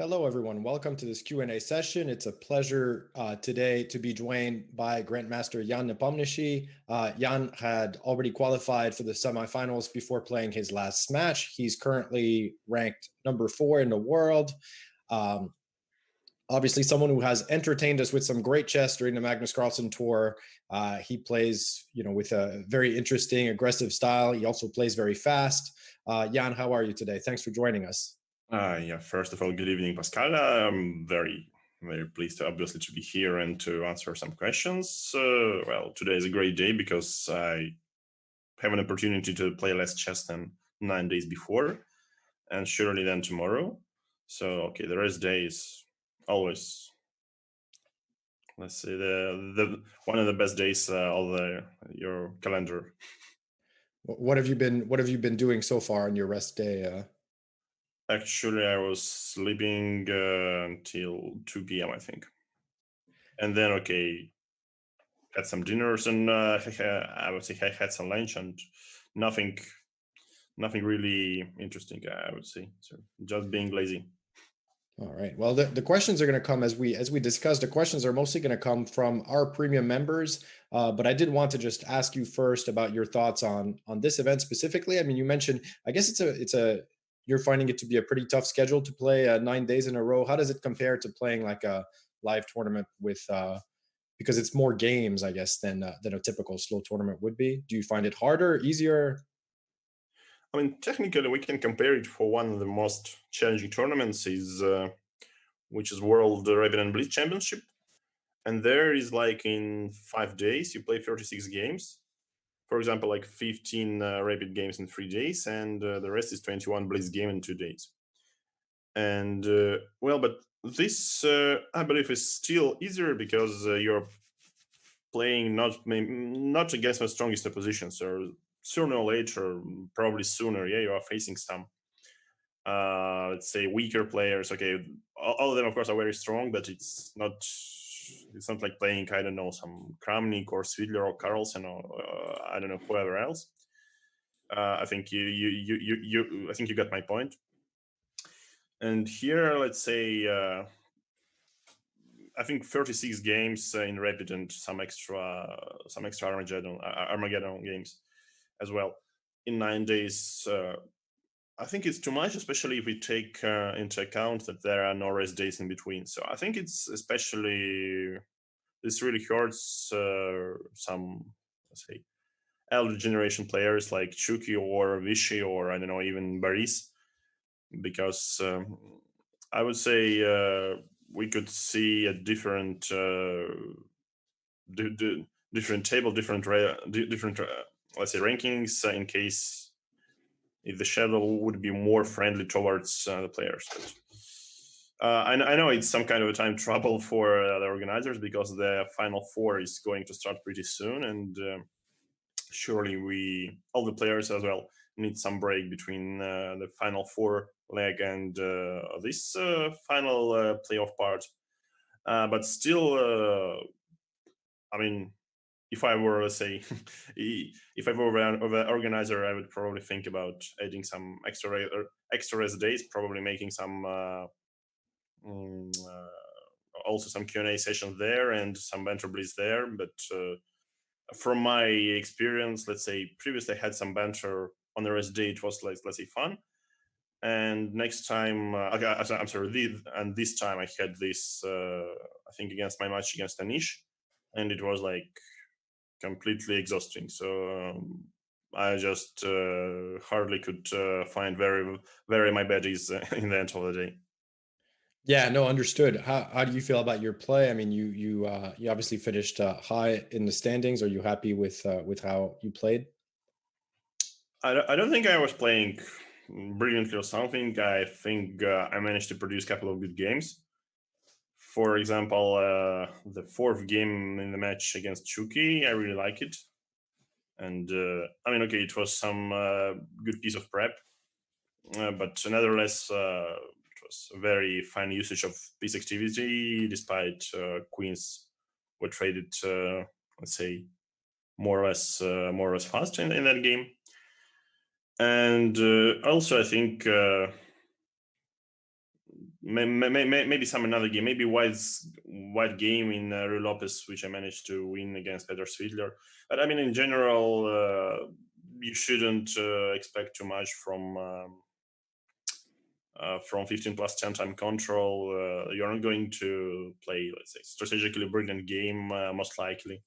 Hello, everyone. Welcome to this Q&A session. It's a pleasure today to be joined by Grandmaster Ian Nepomniachtchi. Jan had already qualified for the semifinals before playing his last match. He's currently ranked number 4 in the world. Obviously, someone who has entertained us with some great chess during the Magnus Carlsen Tour. He plays, with a very interesting, aggressive style. He also plays very fast. Jan, how are you today? Thanks for joining us. First of all, good evening, Pascal. I'm very, very pleased, obviously, to be here and to answer some questions. Well, today is a great day because I have an opportunity to play less chess than 9 days before, and surely then tomorrow. So, okay, the rest day is always, let's say, the one of the best days of your calendar. What have you been doing so far on your rest day? Actually, I was sleeping until 2 p.m., I think. And then, okay, had some dinners and I would say I had some lunch and nothing really interesting, I would say. So just being lazy. All right. Well, the questions are going to come as we discussed. The questions are mostly going to come from our premium members, but I did want to just ask you first about your thoughts on this event specifically. I mean, you mentioned, I guess you're finding it to be a pretty tough schedule to play 9 days in a row. How does it compare to playing like a live tournament with because it's more games, I guess, than a typical slow tournament would be? Do you find it harder, easier? I mean, technically, we can compare it for one of the most challenging tournaments which is World Rabbit and Blitz Championship, and there is like in 5 days you play 36 games. For example, like 15 Rabbit games in 3 days, and the rest is 21 Blitz game in 2 days. And but this I believe is still easier because you're playing not against the strongest opposition. So sooner or later, probably sooner, you are facing some let's say weaker players. Okay, all of them of course are very strong, but it's not like playing, I don't know, some Kramnik or Svidler or Carlsen or I don't know, whoever else. I think I think you got my point. And here, let's say I think 36 games in Rapid and some extra Armageddon games as well in 9 days. I think it's too much, especially if we take into account that there are no rest days in between. So I think it's especially, this really hurts some, let's say, elder generation players like Chucky or Vichy or I don't know, even Baris, because I would say we could see a different different table, different let's say rankings in case if the shadow would be more friendly towards the players. But, I know it's some kind of a time trouble for the organizers because the Final Four is going to start pretty soon, and surely all the players as well, need some break between the Final Four leg and this final playoff part. But still, I mean, if I were, let's say, if I were an organizer, I would probably think about adding some extra rest days, probably making some also some Q&A sessions there and some banter blitz there. But from my experience, let's say previously I had some banter on the rest day. It was like, let's say, fun. And next time, I'm sorry, and this time I had this, I think against my match against Anish, and it was like completely exhausting. So I just hardly could find very my baddies in the end of the day. Yeah, no, understood. How do you feel about your play? I mean, you obviously finished high in the standings. Are you happy with how you played? I don't think I was playing brilliantly or something. I think I managed to produce a couple of good games. For example, the 4th game in the match against Chuki, I really like it. And I mean, okay, it was some good piece of prep, but nevertheless, it was a very fine usage of piece activity, despite queens were traded, let's say, more or less fast in that game. And also, I think maybe some another game, maybe white game in Rui Lopez, which I managed to win against Peter Svidler. But I mean, in general, you shouldn't expect too much from 15 plus 10 time control. You're not going to play, let's say, strategically brilliant game, most likely.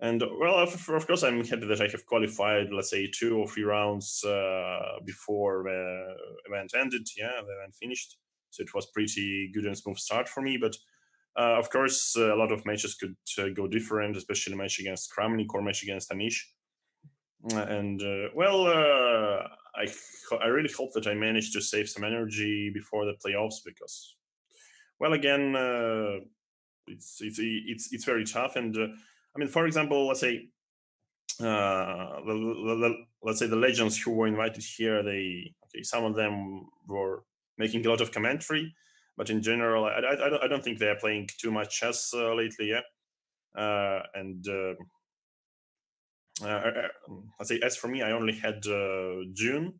And well, of course, I'm happy that I have qualified, let's say, 2 or 3 rounds before the event ended. Yeah, the event finished. So it was pretty good and smooth start for me. But of course, a lot of matches could go different, especially match against Kramnik or match against Amish. And I really hope that I managed to save some energy before the playoffs because, well, again, it's very tough. And I mean, for example, let's say let's say the legends who were invited here, some of them were making a lot of commentary, but in general, I don't think they are playing too much chess lately. Yeah, and let's say as for me, I only had June.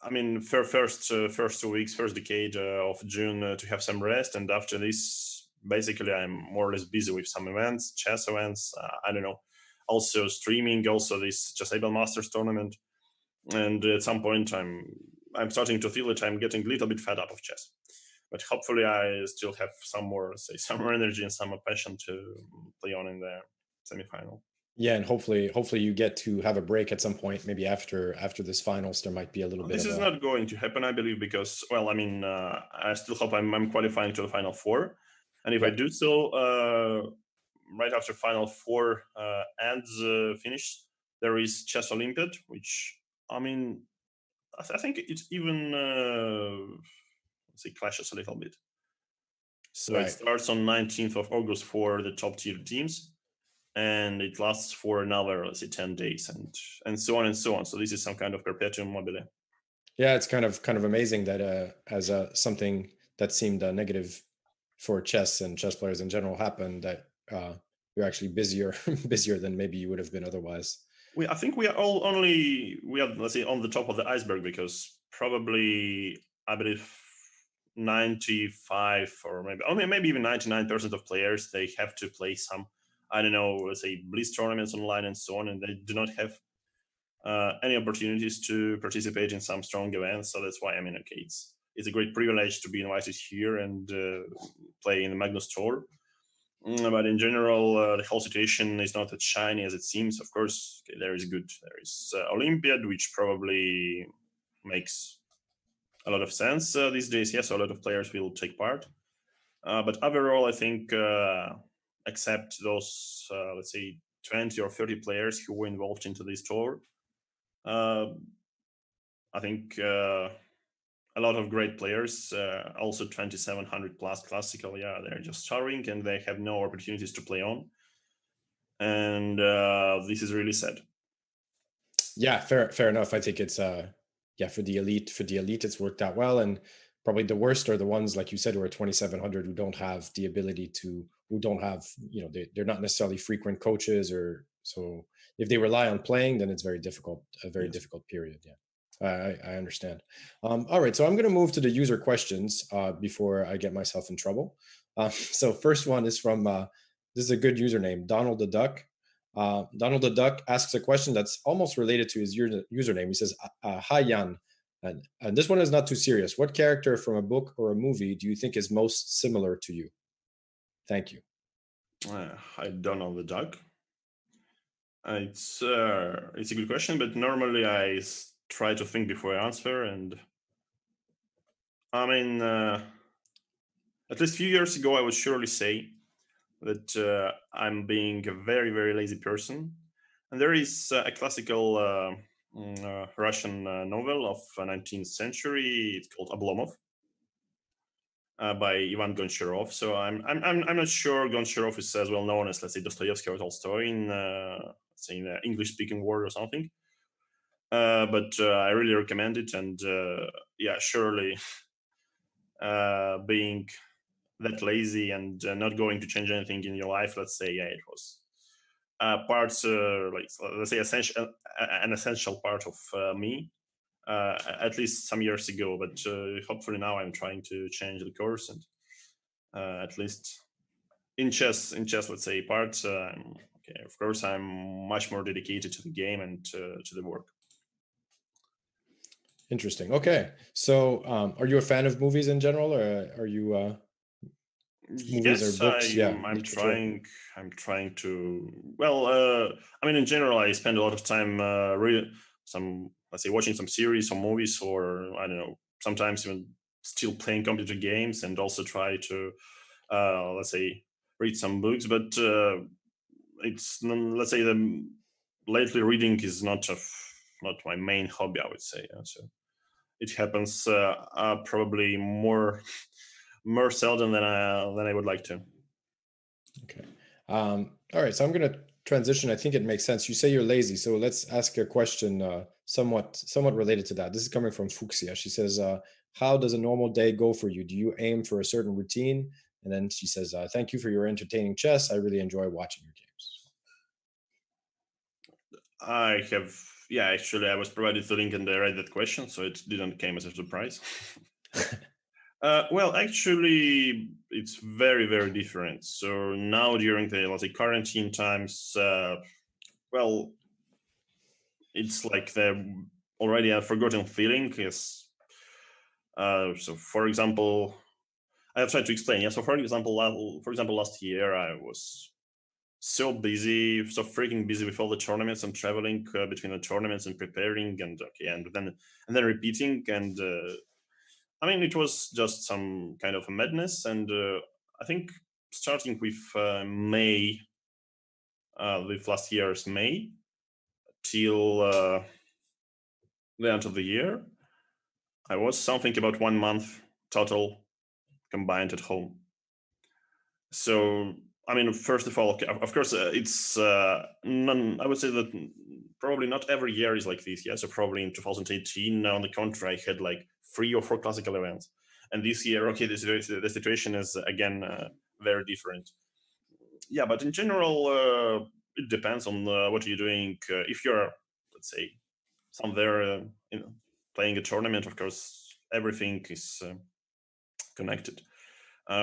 I mean, first 2 weeks, first decade of June to have some rest, and after this, basically, I'm more or less busy with some events, chess events. I don't know, also streaming, also this Chessable Masters tournament, and at some point, I'm starting to feel that I'm getting a little bit fed up of chess. But hopefully, I still have some more, say, some more energy and some more passion to play on in the semifinal. Yeah, and hopefully you get to have a break at some point. Maybe after this finals, there might be a little bit This of is a. not going to happen, I believe, because, well, I mean, I still hope I'm qualifying to the final 4, and if I Yeah. do so, right after final 4 ends finish, there is Chess Olympiad, which, I mean, I think it even let's say clashes a little bit. So it Right. starts on 19th of August for the top tier teams, and it lasts for another, let's say, 10 days, and so on and so on. So this is some kind of perpetuum mobile. Yeah, it's kind of amazing that as something that seemed negative for chess and chess players in general happened, that you're actually busier busier than maybe you would have been otherwise. I think we are all we are, let's say, on the top of the iceberg, because probably, I believe, 95 or maybe even 99% of players, they have to play some, I don't know, let's say, blitz tournaments online and so on, and they do not have any opportunities to participate in some strong events. So that's why, I mean, okay, it's a great privilege to be invited here and play in the Magnus Tour. But in general, the whole situation is not as shiny as it seems. Of course, okay, there is Olympiad, which probably makes a lot of sense these days. Yes, a lot of players will take part. But overall, I think, except those, let's say, 20 or 30 players who were involved into this tour, I think a lot of great players, also 2700 plus classical, yeah, they're just starring and they have no opportunities to play on. And this is really sad. Yeah, fair enough. I think it's yeah, for the elite it's worked out well, and probably the worst are the ones, like you said, who are 2700, who don't have the ability to, who don't have, they're not necessarily frequent coaches, or so if they rely on playing, then it's a very Yes. difficult period. Yeah. I understand. All right, so I'm going to move to the user questions before I get myself in trouble. So first one is from this is a good username, Donald the Duck. Donald the Duck asks a question that's almost related to his username. He says, "Hi Jan, and this one is not too serious. What character from a book or a movie do you think is most similar to you? Thank you." I don't know the duck. It's a good question, but normally I try to think before I answer. And I mean, at least a few years ago, I would surely say that I'm being a very, very lazy person. And there is a classical Russian novel of 19th century. It's called Oblomov by Ivan Goncharov. So I'm not sure Goncharov is as well known as, let's say, Dostoevsky or Tolstoy in let's say in the English speaking world or something. But I really recommend it, and yeah, surely being that lazy and not going to change anything in your life, let's say, yeah, it was parts like, let's say, an essential part of me. at least some years ago. But hopefully now I'm trying to change the course, and at least in chess, let's say part. Okay, of course, I'm much more dedicated to the game and to the work. Interesting. Okay, so are you a fan of movies in general, or are you movies or Yes, books? Yeah, I'm literature. trying to. Well, I mean, in general, I spend a lot of time reading some, let's say, watching some series or movies, or I don't know, sometimes even still playing computer games, and also try to, let's say, read some books. But let's say, the lately reading is not my main hobby, I would say. So it happens probably more seldom than I would like to. Okay. All right. So I'm going to transition. I think it makes sense. You say you're lazy, so let's ask a question somewhat related to that. This is coming from Fuxia. She says, "How does a normal day go for you? Do you aim for a certain routine?" And then she says, "Thank you for your entertaining chess. I really enjoy watching your games." I have, yeah, actually, I was provided the link and I read that question, so it didn't came as a surprise. Well, actually, it's very, very different. So now during the, let's say, quarantine times, well, it's like the already a forgotten feeling. Is so, for example, I have tried to explain. Yeah, so for example, last year I was so busy, so freaking busy with all the tournaments and traveling between the tournaments and preparing, and okay, and then repeating, and I mean, it was just some kind of a madness. And I think starting with May, with last year's May till the end of the year, I was something about 1 month total combined at home. So I mean, first of all, of course, it's none. I would say that probably not every year is like this. Yeah, so probably in 2018, on the contrary, I had like 3 or 4 classical events, and this year, okay, the situation is again very different. Yeah, but in general, it depends on what you're doing. If you're, let's say, somewhere, playing a tournament, of course, everything is connected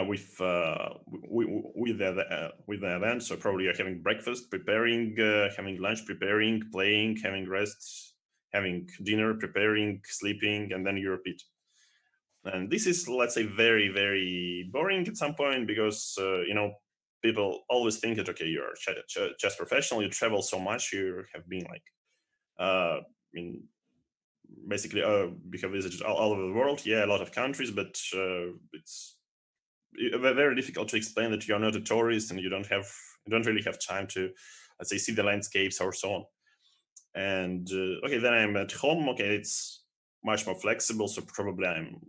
with the event. So probably you're having breakfast, preparing, having lunch, preparing, playing, having rest, having dinner, preparing, sleeping, and then you repeat. And this is, let's say, very, very boring at some point, because people always think that, okay, you're a chess professional, you travel so much, you have been like, I mean, basically, we have visited all over the world. Yeah, a lot of countries, but it's very difficult to explain that you're not a tourist and you don't really have time to, let's say, see the landscapes or so on. And okay, then I'm at home. Okay, it's much more flexible, so probably I'm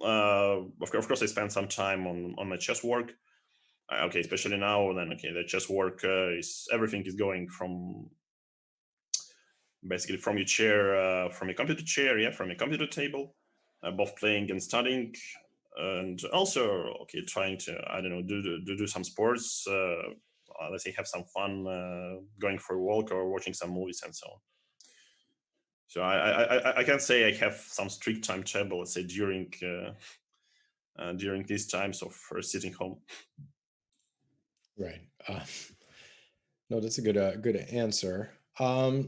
of course I spend some time on my chess work. Okay, especially now, then okay, the chess work is everything is going from basically from your chair, from your computer chair, yeah, from your computer table, both playing and studying, and also okay, trying to, I don't know, do some sports. Let's say have some fun, going for a walk or watching some movies and so on. So I can't say I have some strict timetable, let's say, during these times of sitting home. Right. No, that's a good answer. All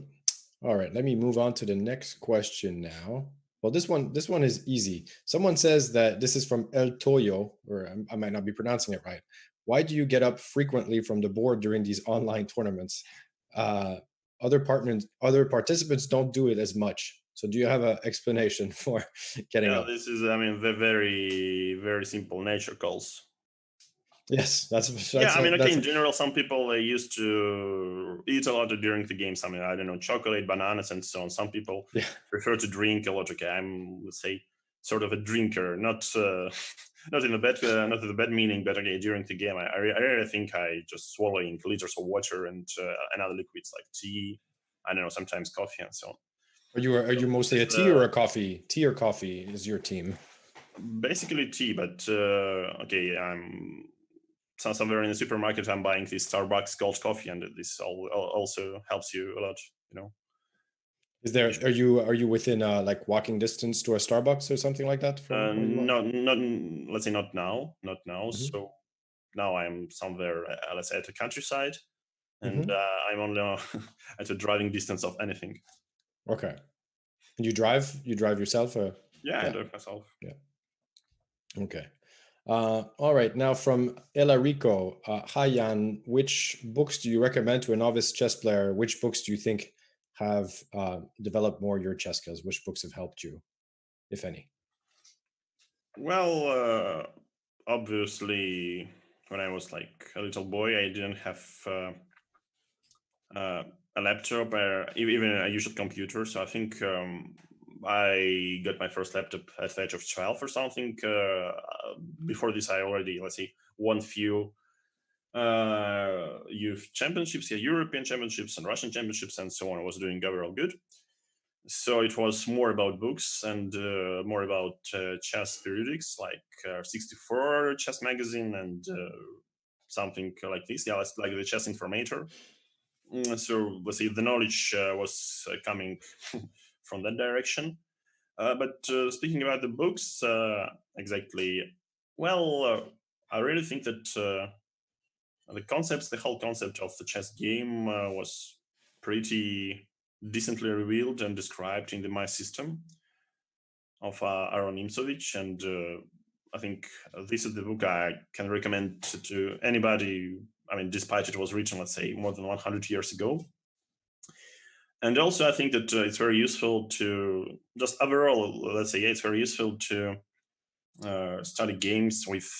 right, let me move on to the next question now. Well, this one is easy. Someone says that this is from El Toyo, or I might not be pronouncing it right. Why do you get up frequently from the board during these online tournaments? Uh, other participants don't do it as much. So, do you have an explanation for getting Yeah, up? this is, I mean, the very, very simple nature calls. Yes, Yeah, I mean, okay, that's in general, some people used to eat a lot during the games. I mean, I don't know, chocolate, bananas, and so on. Some people yeah. prefer to drink a lot. Okay, I'm, let's say, sort of a drinker, not not in the bad meaning, but okay, during the game, I really think I just swallowing liters of water and other liquids like tea. I don't know, sometimes coffee and so on. Are you So this mostly is a tea or a coffee? Tea or coffee is your team? basically tea, but okay, I'm somewhere in the supermarket. I'm buying this Starbucks cold coffee, and this also helps you a lot. You know. Are you within like walking distance to a Starbucks or something like that from where you are? Not let's say not now, not now. Hmm. So now I'm somewhere, let's say, at the countryside, and Hmm. I'm only at a driving distance of anything. Okay. And you drive? You drive yourself? Yeah, I Yeah. drive myself. Yeah. Okay. All right. Now from Elarico, hi Jan, which books do you recommend to a novice chess player? Which books do you think have developed more your chess skills? Which books have helped you, if any? Well, obviously, when I was like a little boy, I didn't have a laptop or even a usual computer. So I think I got my first laptop at the age of 12 or something. Before this, I already, let's say, won few youth championships, yeah, European championships and Russian championships and so on. I was doing overall good. So it was more about books and more about chess periodics like 64 chess magazine and something like this. Yeah, like the chess informator. So let's say the knowledge was coming from that direction. But speaking about the books, exactly. Well, I really think that the whole concept of the chess game was pretty decently revealed and described in the My System of Aaron Imsovich, and I think this is the book I can recommend to anybody. I mean, despite it was written, let's say, more than 100 years ago. And also, I think that it's very useful to just overall, let's say, yeah, it's very useful to study games with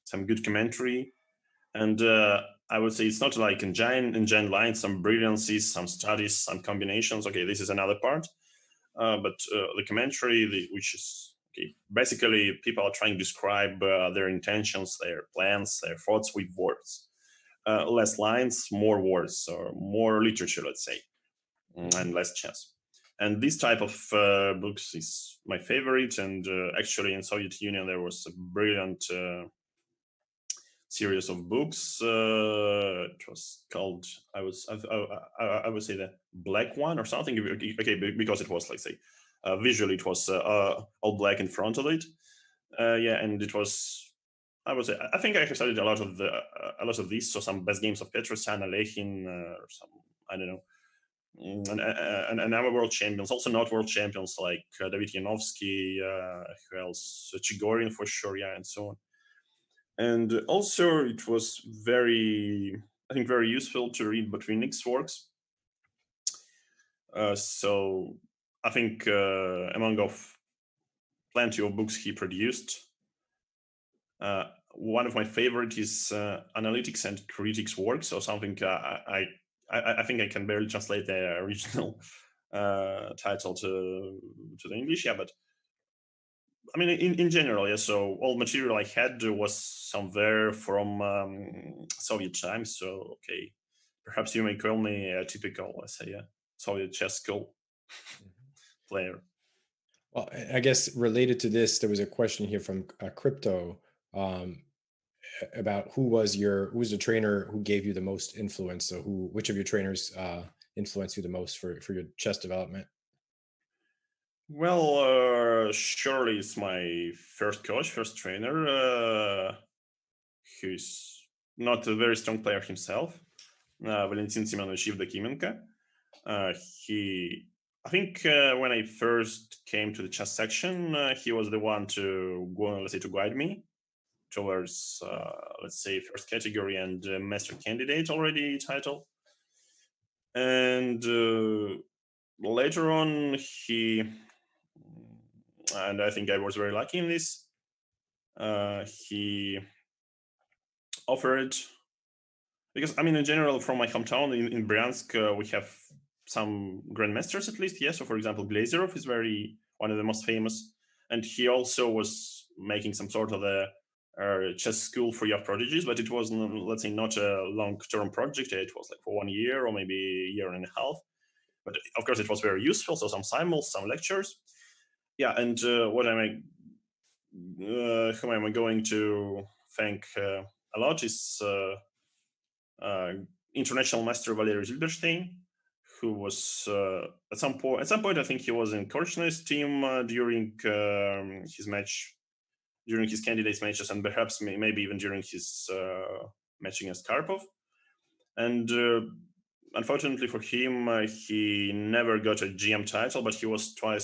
some good commentary. And I would say it's not like engine lines, some brilliancies, some studies, some combinations. Okay, this is another part. But the commentary, which is okay, basically people are trying to describe their intentions, their plans, their thoughts with words. Less lines, more words, or more literature, let's say, and less chess. And this type of books is my favorite. And actually, in Soviet Union, there was a brilliant series of books. It was called, I would say, the Black One or something. Okay, because it was, like, say, visually it was all black in front of it. Yeah, and it was. I would say I think I have studied a lot of these. So some best games of Petrosyan, Alekhine, or some, I don't know. And our world champions, also not world champions like David Yanovsky, who else, Chigorin for sure, yeah, and so on. And also, it was I think, very useful to read Botvinnik's works. So I think among of plenty of books he produced, one of my favorite is Analytics and Critics works, or something. I think I can barely translate the original title to the English. Yeah, but I mean, in general, yeah. So all material I had was somewhere from Soviet times. So okay, perhaps you may call me a typical, let's say, a Soviet chess school player. Well, I guess related to this, there was a question here from Crypto um, about who was the trainer who gave you the most influence. So which of your trainers influenced you the most for your chess development? Well, surely it's my first coach, first trainer, who's not a very strong player himself, Valentin Semyonovich Evdokimenko. Uh, he, I think, when I first came to the chess section, he was the one to go, let's say, to guide me towards, let's say, first category and master candidate already title. And later on, and I think I was very lucky in this, he offered, because I mean, in general, from my hometown in Bryansk, we have some grandmasters at least. Yes, so for example, Glazerov is one of the most famous, and he also was making some sort of a chess school free of prodigies, but it was, let's say, not a long-term project. It was like for 1 year or maybe a year and a half. But of course, it was very useful. So some simuls, some lectures. Yeah, and whom am I going to thank a lot is international master Valery Zilberstein, who was at some point I think he was in Korchnay's team during his match, during his candidates matches, and perhaps maybe even during his match against Karpov. And unfortunately for him, he never got a GM title, but he was two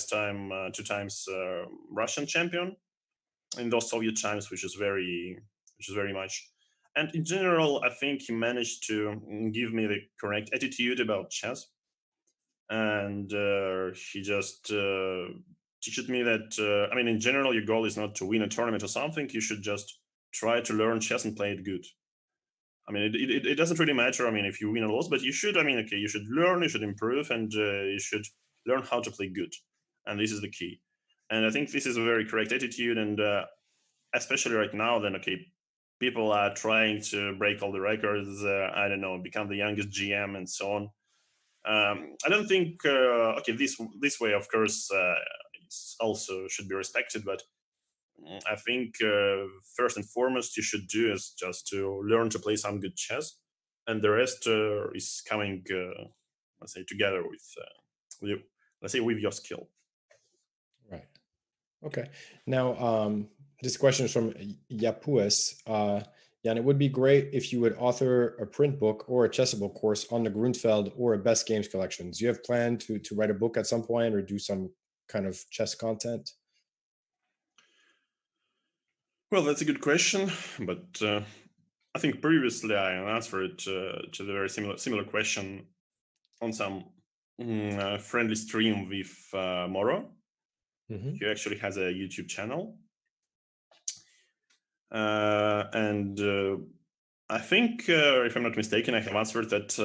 times Russian champion in those Soviet times, which is very much. And in general, I think he managed to give me the correct attitude about chess, and he just teaches me that I mean, in general, your goal is not to win a tournament or something. You should just try to learn chess and play it good. I mean, it doesn't really matter. I mean, if you win or lose, but you should. I mean, okay, you should learn, you should improve, and you should learn how to play good. And this is the key. And I think this is a very correct attitude. And especially right now, then okay, people are trying to break all the records. I don't know, become the youngest GM and so on. I don't think okay, this way, of course, also should be respected, but I think first and foremost you should do is just to learn to play some good chess, and the rest is coming, let's say, together with you, let's say, with your skill. Right. Okay. Now, this question is from Yapuis. Yeah, and it would be great if you would author a print book or a chessable course on the Grunfeld or a best games collection. Do you have planned to write a book at some point or do some kind of chess content? Well, that's a good question, but I think previously I answered to the very similar question on some friendly stream with Moro. Mm-hmm. He actually has a YouTube channel. And I think, if I'm not mistaken, I have answered that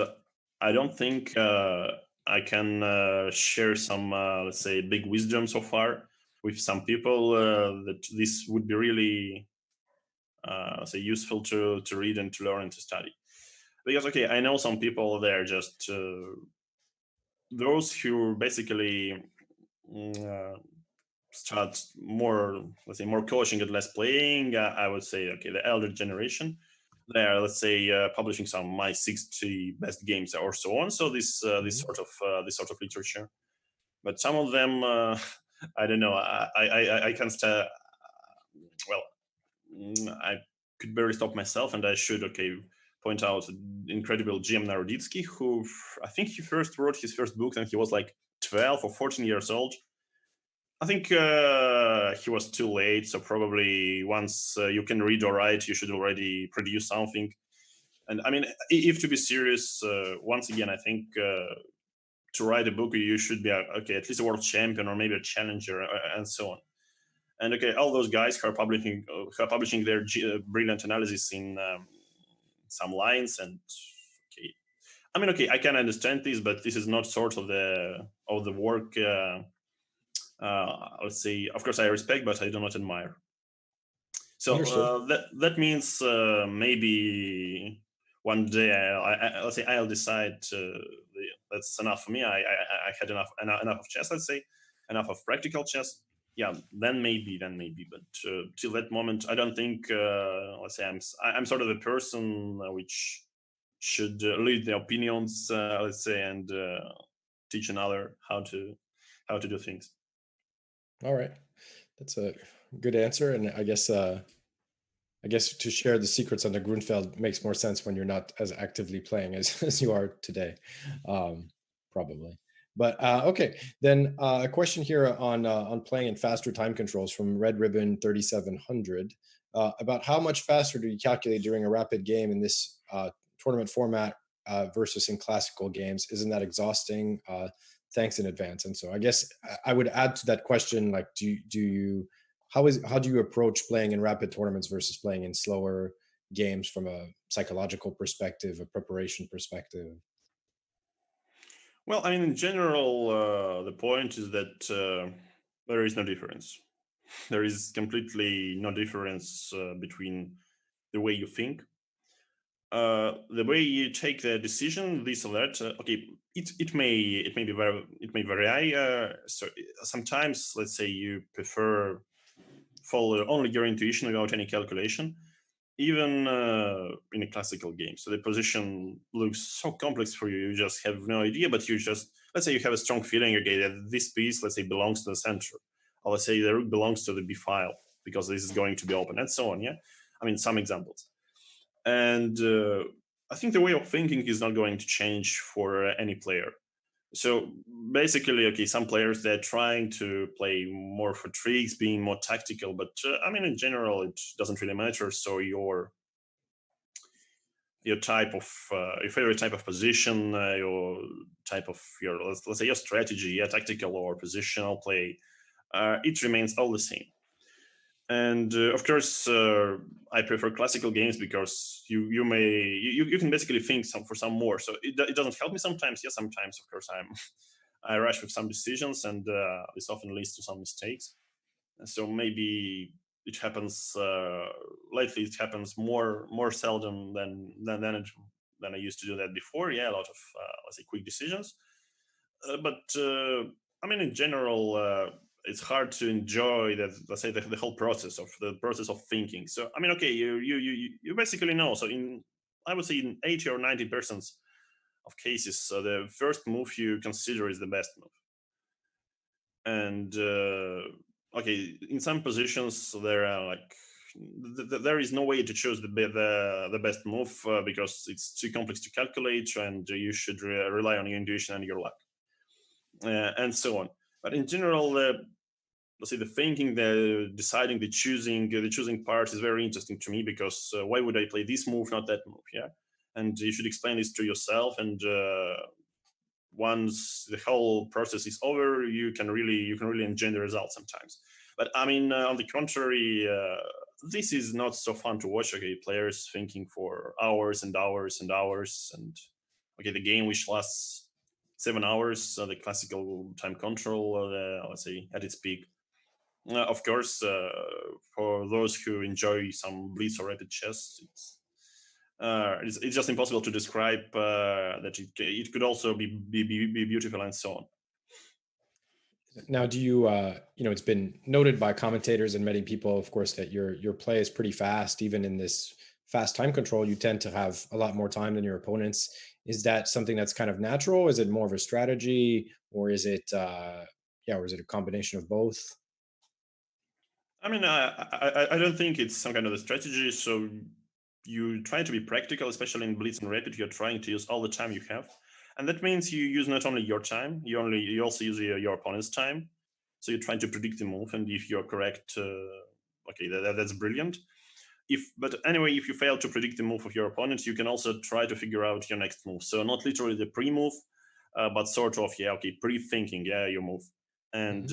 I don't think I can share some, let's say, big wisdom so far with some people that this would be really, say, useful to read and to learn and to study. Because, okay, I know some people, they're just those who basically start more, let's say, more coaching and less playing. I would say, okay, the elder generation, they're, let's say, publishing some my 60 best games or so on. So this sort of literature. But some of them, I don't know. I can't. Well, I could barely stop myself, and I should, okay, point out incredible GM Naroditsky, who I think he first wrote his first book, and he was like 12 or 14 years old. I think he was too late, so probably once you can read or write, you should already produce something. And I mean, if to be serious, once again, I think to write a book, you should be okay, at least a world champion or maybe a challenger, and so on. And okay, all those guys who are publishing their brilliant analysis in some lines, and okay, I mean, okay, I can understand this, but this is not sort of the work. Let's say, of course, I respect, but I do not admire. So that means maybe one day, let's say, I'll decide that's enough for me. I had enough of chess. Let's say, enough of practical chess. Yeah, then maybe. But till that moment, I don't think. Let's say I'm sort of a person which should lead the opinions. Let's say, and teach another how to do things. All right, that's a good answer, and I guess to share the secrets on the Grunfeld makes more sense when you're not as actively playing as you are today, probably. But okay, then a question here on playing in faster time controls from Red Ribbon 3700 about how much faster do you calculate during a rapid game in this tournament format versus in classical games? Isn't that exhausting? Thanks in advance. And so I guess I would add to that question, like, how do you approach playing in rapid tournaments versus playing in slower games from a psychological perspective, a preparation perspective? Well, I mean, in general, the point is that there is no difference. There is completely no difference between the way you think, the way you take the decision, this or that. Okay, it may vary. So sometimes, let's say, you prefer follow only your intuition without any calculation, even in a classical game. So the position looks so complex for you, you just have no idea, but you just, let's say you have a strong feeling, okay, that this piece, let's say, belongs to the center, or let's say the rook belongs to the b file, because this is going to be open, and so on, yeah? I mean, some examples. And I think the way of thinking is not going to change for any player. So basically, okay, some players, they're trying to play more for tricks, being more tactical, but I mean, in general, it doesn't really matter. So your type of your favorite type of position, your type of your, let's say, your strategy, yeah, tactical or positional play, it remains all the same. And of course, I prefer classical games because you can basically think for some more. So it doesn't help me sometimes. Yes, sometimes of course I rush with some decisions, and this often leads to some mistakes. And so maybe it happens lately. It happens more seldom than I used to do that before. Yeah, a lot of let's say quick decisions. But I mean, in general, it's hard to enjoy that. Let's say the whole process of thinking. So I mean, okay, you basically know. So I would say in 80 or 90% of cases, so the first move you consider is the best move. And okay, in some positions there are like there is no way to choose the best move because it's too complex to calculate, and you should rely on your intuition and your luck, and so on. But in general, let's say the thinking, the deciding, the choosing part is very interesting to me, because why would I play this move, not that move? Yeah, and you should explain this to yourself, and once the whole process is over, you can really enjoy the results sometimes. But I mean, on the contrary, this is not so fun to watch. Okay, players thinking for hours and hours and hours, and okay, the game which lasts 7 hours, the classical time control, let's say at its peak. Of course, for those who enjoy some blitz or rapid chess, it's just impossible to describe that it could also be beautiful and so on. Now, do you, it's been noted by commentators and many people, of course, that your play is pretty fast. Even in this fast time control, you tend to have a lot more time than your opponents. Is that something that's kind of natural? Is it more of a strategy, or is it, or is it a combination of both? I mean, I don't think it's some kind of a strategy. So you try to be practical, especially in blitz and rapid. You're trying to use all the time you have, and that means you use not only your time, you also use your opponent's time. So you're trying to predict the move, and if you're correct, okay, that's brilliant. But anyway, if you fail to predict the move of your opponent, you can also try to figure out your next move. So not literally the pre-move, but sort of, yeah, okay, pre-thinking, yeah, your move. And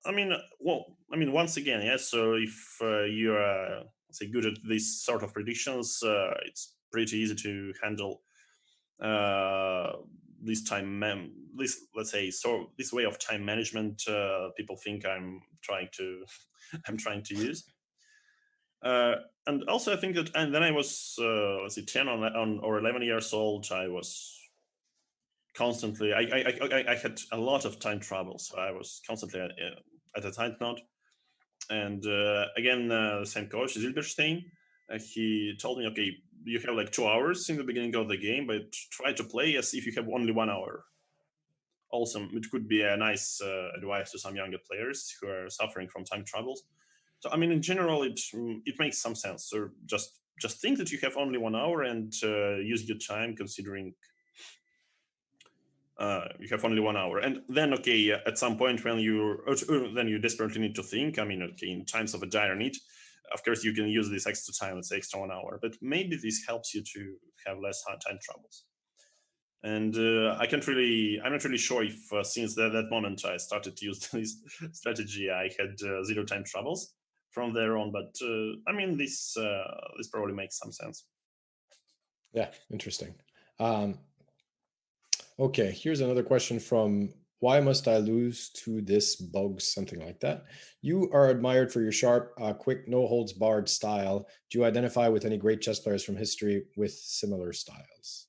I mean, once again, yeah. So if you're say good at this sort of predictions, it's pretty easy to handle this this, let's say, so this way of time management. People think I'm trying to I'm trying to use. And also, I think that, and then I was, let's see, 10 or 11 years old. I was constantly, I had a lot of time trouble. So I was constantly at a tight knot. And again, the same coach, Zilberstein, he told me, okay, you have like 2 hours in the beginning of the game, but try to play as if you have only 1 hour. Also, it could be a nice advice to some younger players who are suffering from time troubles. So I mean, in general, it makes some sense. So just think that you have only 1 hour, and use your time considering you have only 1 hour. And then, okay, at some point when then you desperately need to think. I mean, okay, in times of a dire need, of course, you can use this extra time, let's say extra 1 hour. But maybe this helps you to have less hard time troubles. And I'm not really sure if since that moment I started to use this strategy, I had zero time troubles from there on. But I mean, this probably makes some sense. Yeah, interesting. Okay, here's another question from Why Must I Lose to This Bug? Something like that. You are admired for your sharp, quick, no holds barred style. Do you identify with any great chess players from history with similar styles?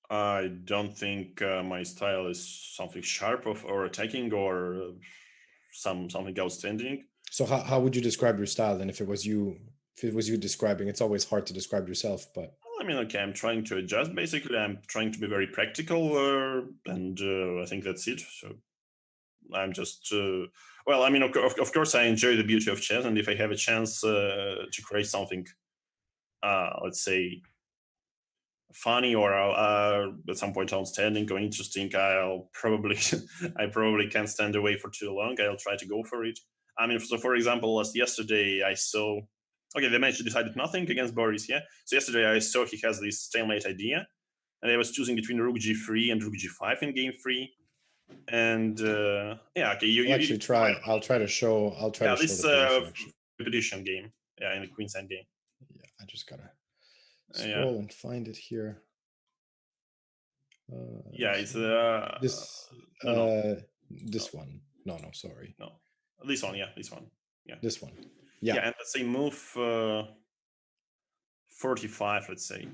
I don't think my style is something sharp or attacking or something outstanding. So how would you describe your style then if it was you if it was you describing. It's always hard to describe yourself, but I mean, okay, I'm trying to adjust. Basically, I'm trying to be very practical, and I think that's it. So I'm just well. I mean, of course, I enjoy the beauty of chess, and if I have a chance to create something, let's say, funny or at some point outstanding or interesting, I'll probably I probably can't stand away for too long. I'll try to go for it. I mean, so for example, yesterday I saw, okay, the match decided nothing against Boris, yeah. So yesterday I saw he has this stalemate idea, and I was choosing between rook g3 and rook g5 in game 3. And yeah, okay, I'll actually try. I'll try to show. I'll try to show this the position actually. repetition game, yeah, in the queenside game. Yeah, I just gotta scroll and find it here. Yeah, it's this no. This one. No, sorry. No, this one. Yeah, this one. Yeah, this one. Yeah, and let's say move 45. Let's say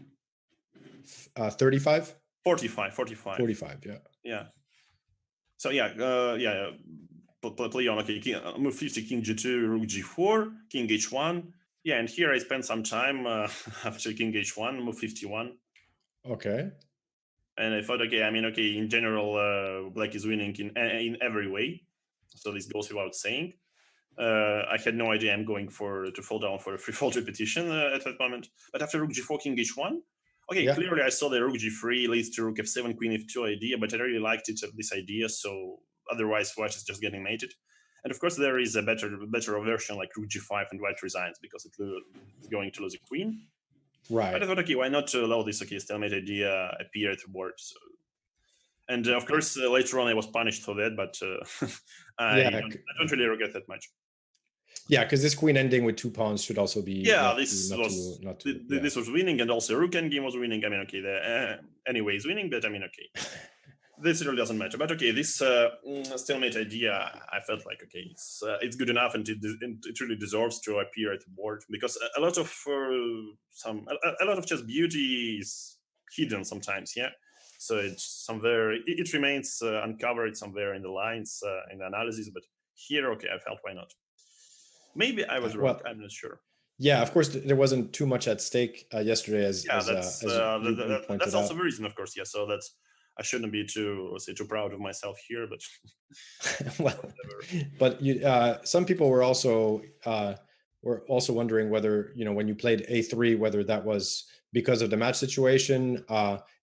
35. 45. 45. Yeah. Yeah. So yeah, play on. Okay, move 50, king g2, rook g4, king h1. Yeah, and here I spent some time after king h1, move 51. Okay. And I thought, okay, I mean, okay, in general, black is winning in every way. So this goes without saying. I had no idea I'm going to fall down for a free fault repetition at that moment. But after rook g4, king h1, okay, yeah. Clearly I saw the rook g3 leads to rook f7, queen f2 idea, but I really liked it, this idea. So otherwise, white is just getting mated. And of course, there is a better version like rook g5 and white resigns because it's going to lose a queen. Right. But I thought, okay, why not allow this stalemate idea appear at the board? So, and of course, later on I was punished for that, but I don't really regret that much. Yeah, because this queen ending with 2 pawns should also be. Yeah, this was winning, and also rook endgame was winning. I mean, okay, anyways winning, but I mean, okay, this really doesn't matter. But okay, this stalemate idea, I felt like, okay, it's good enough, and it really deserves to appear at the board because a lot of chess beauty is hidden sometimes. Yeah, so it's somewhere it remains uncovered somewhere in the lines in the analysis. But here, okay, I felt why not. Maybe I was wrong. I'm not sure. Yeah, of course, there wasn't too much at stake yesterday, as you pointed that's also out. the reason, of course. Yeah, so that's I shouldn't be too proud of myself here, but well, but some people were also wondering whether when you played a3, whether that was because of the match situation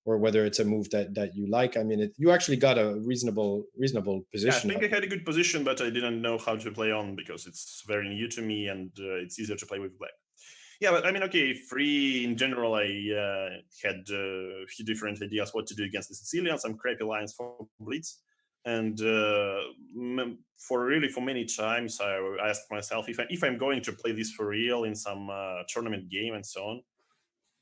or whether it's a move that you like. I mean, you actually got a reasonable position. Yeah, I think I had a good position, but I didn't know how to play on because it's very new to me and it's easier to play with black. Yeah, but I mean, okay, free in general, I had a few different ideas what to do against the Sicilians, some crappy lines for blitz. And for many times, I asked myself if I'm going to play this for real in some tournament game and so on.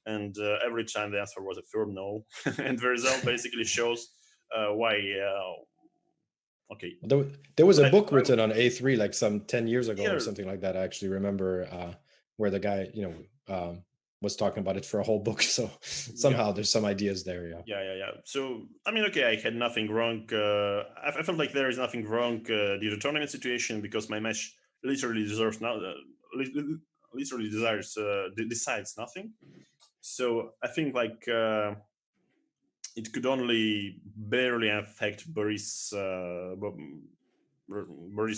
And every time the answer was a firm no. And the result basically shows why. Okay. There was a book written on a3 like some 10 years ago or something like that. I actually remember where the guy, was talking about it for a whole book. So somehow there's some ideas there. Yeah. So, I mean, okay, I had nothing wrong. I felt like there is nothing wrong due to tournament situation because my match literally deserves literally decides nothing. So I think like it could only barely affect Boris'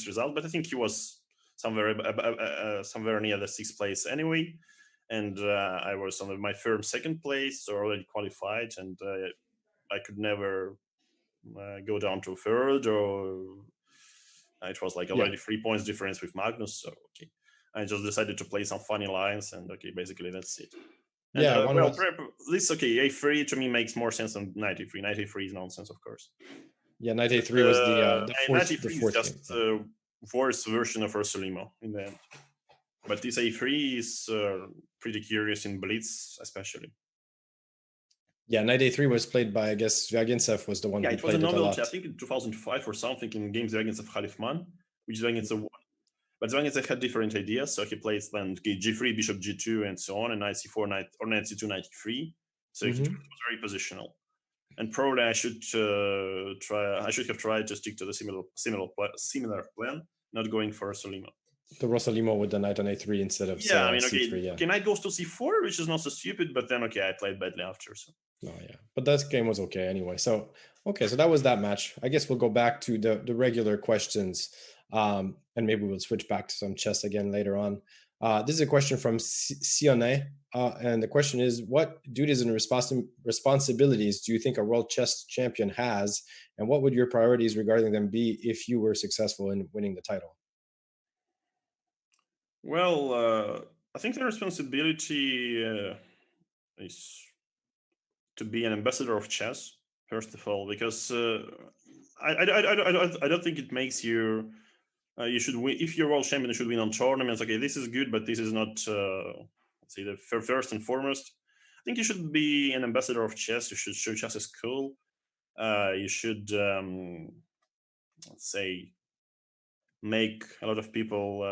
result, but I think he was somewhere near the 6th place anyway, and I was on my firm 2nd place, so already qualified, and I could never go down to 3rd, or it was like already 3 points difference with Magnus. So okay, I just decided to play some funny lines, and okay, basically that's it. And, this a3 to me makes more sense than knight a3. Knight a3 is nonsense, of course. Yeah, knight a3 was the fourth. Knight a3 is just worse version of Ursulimo in the end. But this a3 is pretty curious in blitz, especially. Yeah, knight a3 was played by, I guess, Zvyagintsev was the one who played it a lot. Yeah, it was a novelty, I think in 2005 or something in games Zvyagintsev Khalifman, which Zvyagintsev won. But Zvyagintsev had different ideas, so he plays then g3, bishop g2, and so on, and knight c4, knight c2, knight e3. So he was very positional. And probably I should have tried to stick to the similar plan, not going for Solima. The Rosalimo with the knight on a3 instead of, Yeah, say, I mean, c3. Yeah. okay, knight goes to c4, which is not so stupid, but then okay, I played badly after. So No, yeah, but that game was okay anyway. So okay, so that was that match. I guess we'll go back to the regular questions, and maybe we'll switch back to some chess again later on. This is a question from Sione, and the question is: what duties and responsibilities do you think a world chess champion has, and what would your priorities regarding them be if you were successful in winning the title? well, I think the responsibility is to be an ambassador of chess, first of all, because I don't think it makes you you should win if you're world champion. You should win on tournaments. Okay, this is good, but this is not let's say the first and foremost. I think you should be an ambassador of chess. You should show chess is cool. You should let's say make a lot of people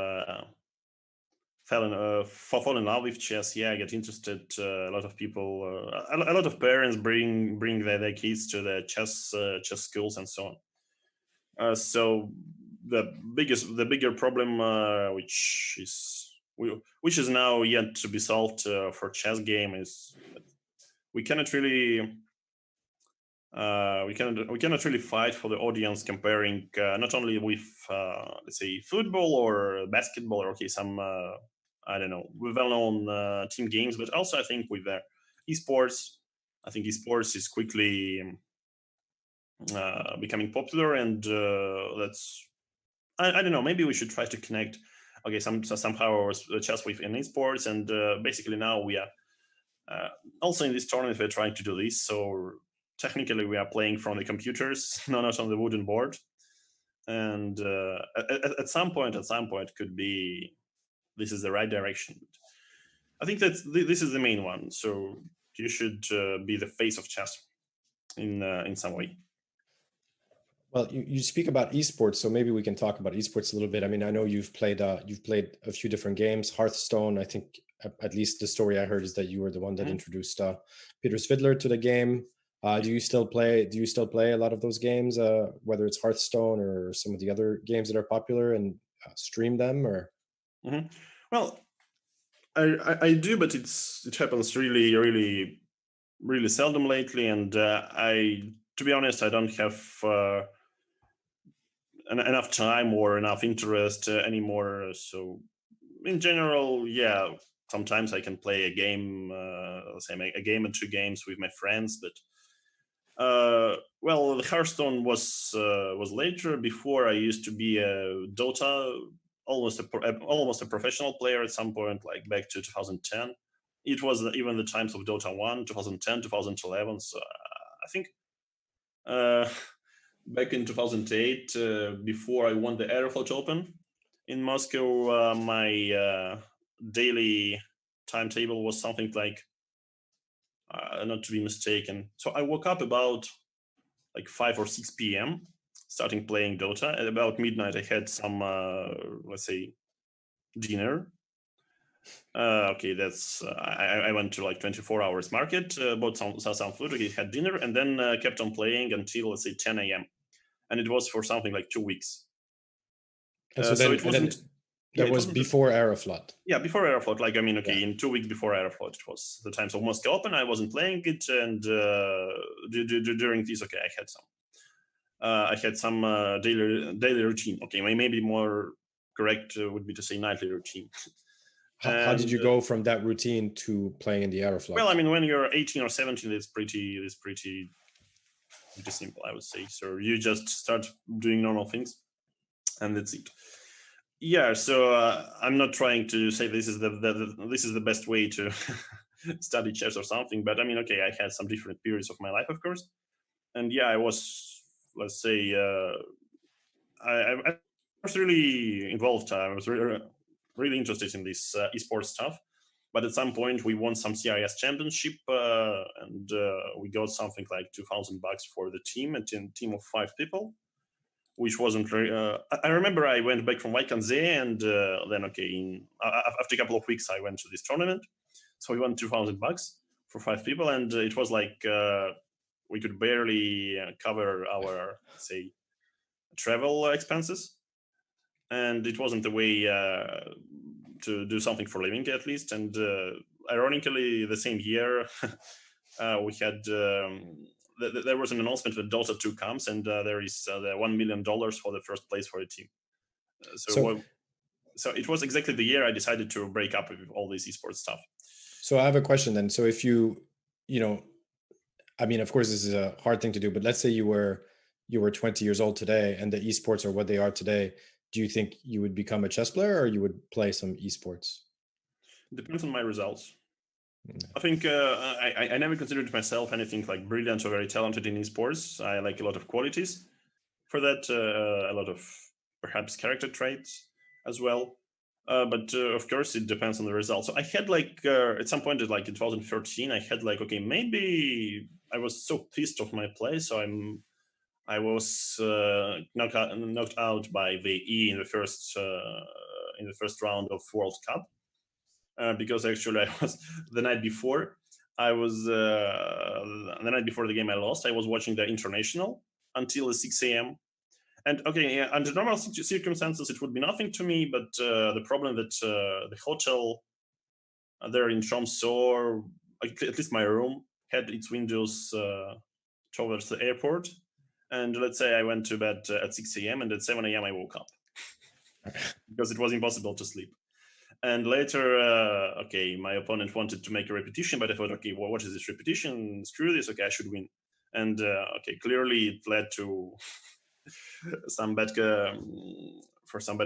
fall in love with chess. Yeah, get interested. A lot of people, a lot of parents bring their kids to the chess schools and so on. So the bigger problem, which is now yet to be solved for chess game, is that we cannot really. We cannot really fight for the audience comparing not only with let's say football or basketball or okay some I don't know well-known team games, but also I think with esports. I think esports is quickly becoming popular, and that's I don't know. Maybe we should try to connect okay somehow our chess with in esports, and basically now we are also in this tournament we're trying to do this. So technically we are playing from the computers, not on the wooden board. And at some point could be this is the right direction. I think that this is the main one. So you should be the face of chess in some way. Well, you speak about esports, so maybe we can talk about esports a little bit. I mean, I know you've played a few different games. Hearthstone, I think, at least the story I heard is that you were the one that introduced Peter Svidler to the game. Do you still play? Do you still play a lot of those games, whether it's Hearthstone or some of the other games that are popular, and stream them? Or Well, I do, but it happens really seldom lately, and I to be honest, I don't have enough time or enough interest anymore. So in general, yeah, sometimes I can play a game, let's say a game or two games with my friends, but well, the Hearthstone was later. Before I used to be a Dota, almost a professional player at some point, like back to 2010. It was even the times of Dota 1, 2010, 2011. So I think uh, back in 2008, before I won the Aeroflot Open in Moscow, my daily timetable was something like, not to be mistaken. So I woke up about like 5 or 6 p.m., starting playing Dota. At about midnight, I had some, let's say, dinner. Okay, that's I went to like 24 hours market, bought some food, okay, had dinner, and then kept on playing until let's say 10 a.m. And it was for something like 2 weeks. and so So then it wasn't. Yeah, that it was wasn't. before Aeroflot. Yeah, before Aeroflot. Like I mean, okay, Yeah. in 2 weeks before Aeroflot, it was the times of Moscow Open. I wasn't playing it, and during this, okay, I had some daily routine. Okay, maybe more correct would be to say nightly routine. How did And you go from that routine to playing in the well, I Aeroflot? mean, when you're 18 or 17, it's pretty simple, I would say. So you just start doing normal things, and that's it. Yeah. So I'm not trying to say this is this is the best way to study chess or something, but I mean, okay, I had some different periods of my life, of course, and yeah, I was, let's say, I was really involved. I was really interested in this esports stuff. But at some point, we won some CIS championship, and we got something like $2,000 for the team, a team of 5 people, which wasn't very. I remember I went back from Vaikanze, and then okay, after a couple of weeks, I went to this tournament. So we won $2,000 for 5 people, and it was like we could barely cover our, say, travel expenses. and it wasn't the way to do something for a living, at least. And ironically, the same year, we had there was an announcement that Dota 2 comes, and there is the $1 million for the first place for the team. So it was exactly the year I decided to break up with all this esports stuff. So I have a question then. So if you know, I mean, of course, this is a hard thing to do, but let's say you were 20 years old today and the esports are what they are today. Do you think you would become a chess player or you would play some esports? It depends on my results. I think I never considered myself anything like brilliant or very talented in esports. I like a lot of qualities for that, a lot of perhaps character traits as well. But of course, it depends on the results. So I had like at some point, like in 2013, I had like, okay, maybe I was so pissed off my play, so I was knocked out by VE in the first round of World Cup. Because actually I was the night before the night before the game I lost, I was watching the international until 6 a.m. And okay, yeah, under normal circumstances it would be nothing to me, but the problem that the hotel there in Tromsø, at least my room, had its windows towards the airport, and let's say I went to bed at 6 a.m. and at 7 a.m. I woke up because it was impossible to sleep. And later, okay, my opponent wanted to make a repetition, but I thought, okay, well, what is this repetition? Screw this. Okay, I should win. And okay, clearly it led to some bad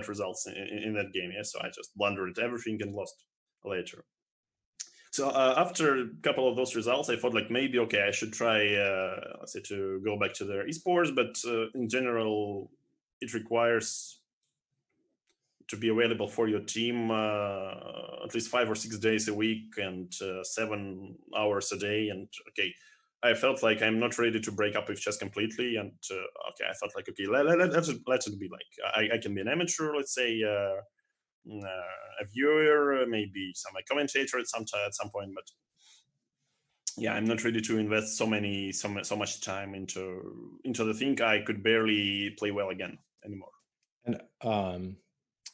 results in that game. Yeah, so I just blundered everything and lost later. So after a couple of those results, I thought like maybe okay, I should try, let's say, to go back to the esports. But in general, it requires to be available for your team at least 5 or 6 days a week and 7 hours a day. And okay, I felt like I'm not ready to break up with chess completely. And okay, I thought like, okay, let's it be like I can be an amateur, let's say, a viewer, maybe some commentator at some point. But yeah, I'm not ready to invest so much time into the thing. I could barely play well again anymore. And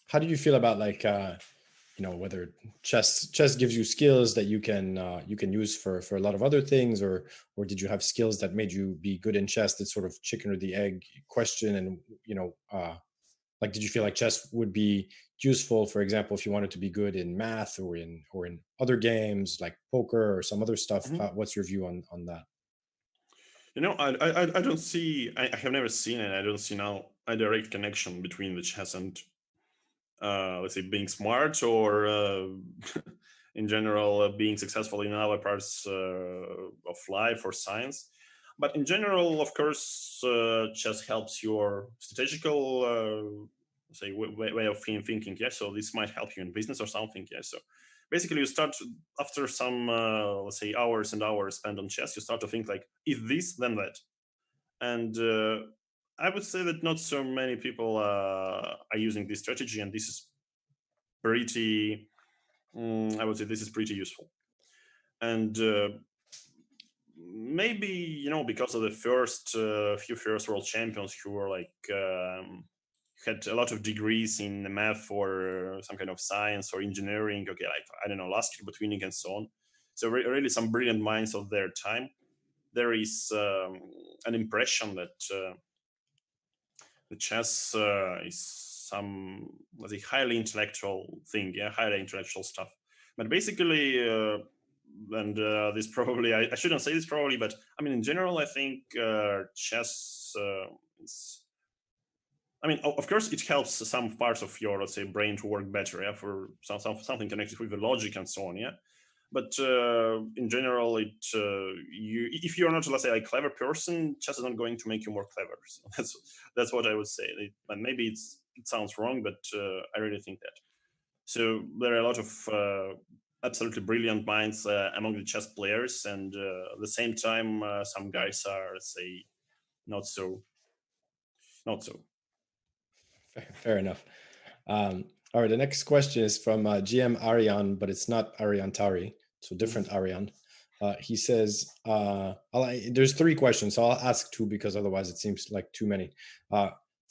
how do you feel about like whether chess gives you skills that you can use for a lot of other things, or did you have skills that made you be good in chess? That sort of chicken or the egg question, and like did you feel like chess would be useful, for example, if you wanted to be good in math or in other games like poker or some other stuff? Mm-hmm. What's your view on that? I don't see. I have never seen it. I don't see now a direct connection between the chess and let's say being smart or in general being successful in other parts of life or science. But in general, of course, chess helps your strategical say way of thinking. Yeah, so this might help you in business or something. Yeah, so basically you start after some let's say hours and hours spent on chess, you start to think like, if this, then that. And I would say that not so many people are using this strategy, and this is pretty. I would say this is pretty useful, and maybe because of the few first world champions who were like had a lot of degrees in math or some kind of science or engineering. Okay, like I don't know, last year between and so on. So really, some brilliant minds of their time. There is an impression that the chess is some, let's say, highly intellectual thing, yeah, highly intellectual stuff. But basically, and this probably, I shouldn't say this probably, but I mean, in general, I think chess is, I mean, of course, it helps some parts of your, let's say, brain to work better, yeah, for something connected with the logic and so on, yeah. But in general, if you're not, let's say, a clever person, chess is not going to make you more clever. So that's what I would say. And maybe it sounds wrong, but I really think that. So there are a lot of absolutely brilliant minds among the chess players, and at the same time, some guys are, let's say, not so. Fair enough. All right, the next question is from GM Arian, but it's not Arian Tari, so different Arian. He says, there's 3 questions, so I'll ask 2 because otherwise it seems like too many.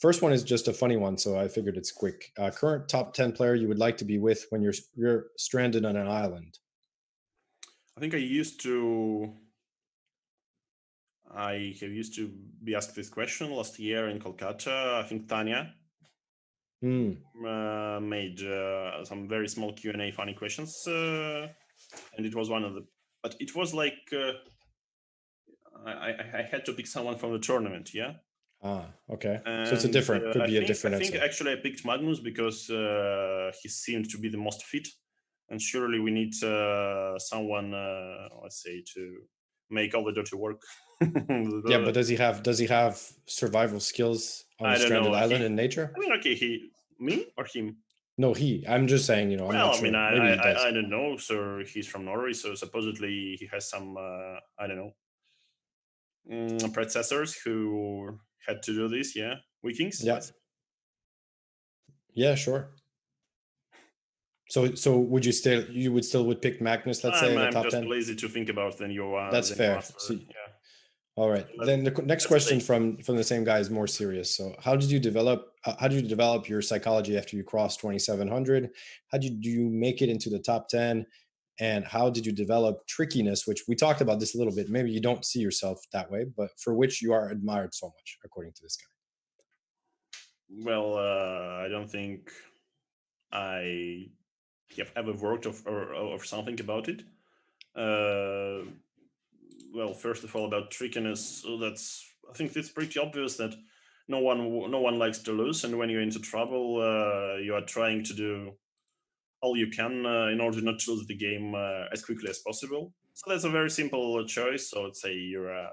First one is just a funny one, so I figured it's quick. Current top 10 player you would like to be with when you're stranded on an island. I think I have used to be asked this question last year in Kolkata. I think Tanya made some very small Q&A funny questions, and it was one of the. But it was like I had to pick someone from the tournament, yeah. Okay. And So it's a different, could be a different I think answer. actually I picked Magnus because he seemed to be the most fit, and surely we need someone, let's say, to make all the dirty work. Yeah, but does he have survival skills on a I don't stranded know. island in nature? I mean, okay, me or him? No, he. I'm just saying, I'm Well, not I mean, sure. Maybe he does. I don't know. So he's from Norway, so supposedly he has some, I don't know, predecessors who had to do this. Yeah, Vikings. Yeah. Yeah, sure. So you would still pick Magnus, let's say, in the I'm top just 10? lazy to think about than you are. That's Than you fair. answer. See, Yeah. all right. Then the next Let's question take. from the same guy is more serious. So, how did you develop your psychology after you crossed 2700? How did you make it into the top 10? And how did you develop trickiness, which we talked about this a little bit. Maybe you don't see yourself that way, but for which you are admired so much, according to this guy. Well, I don't think I have ever worked or something about it. Well, first of all, about trickiness, so I think it's pretty obvious that no one likes to lose, and when you're into trouble, you are trying to do all you can in order not to lose the game as quickly as possible. So that's a very simple choice. So let's say you're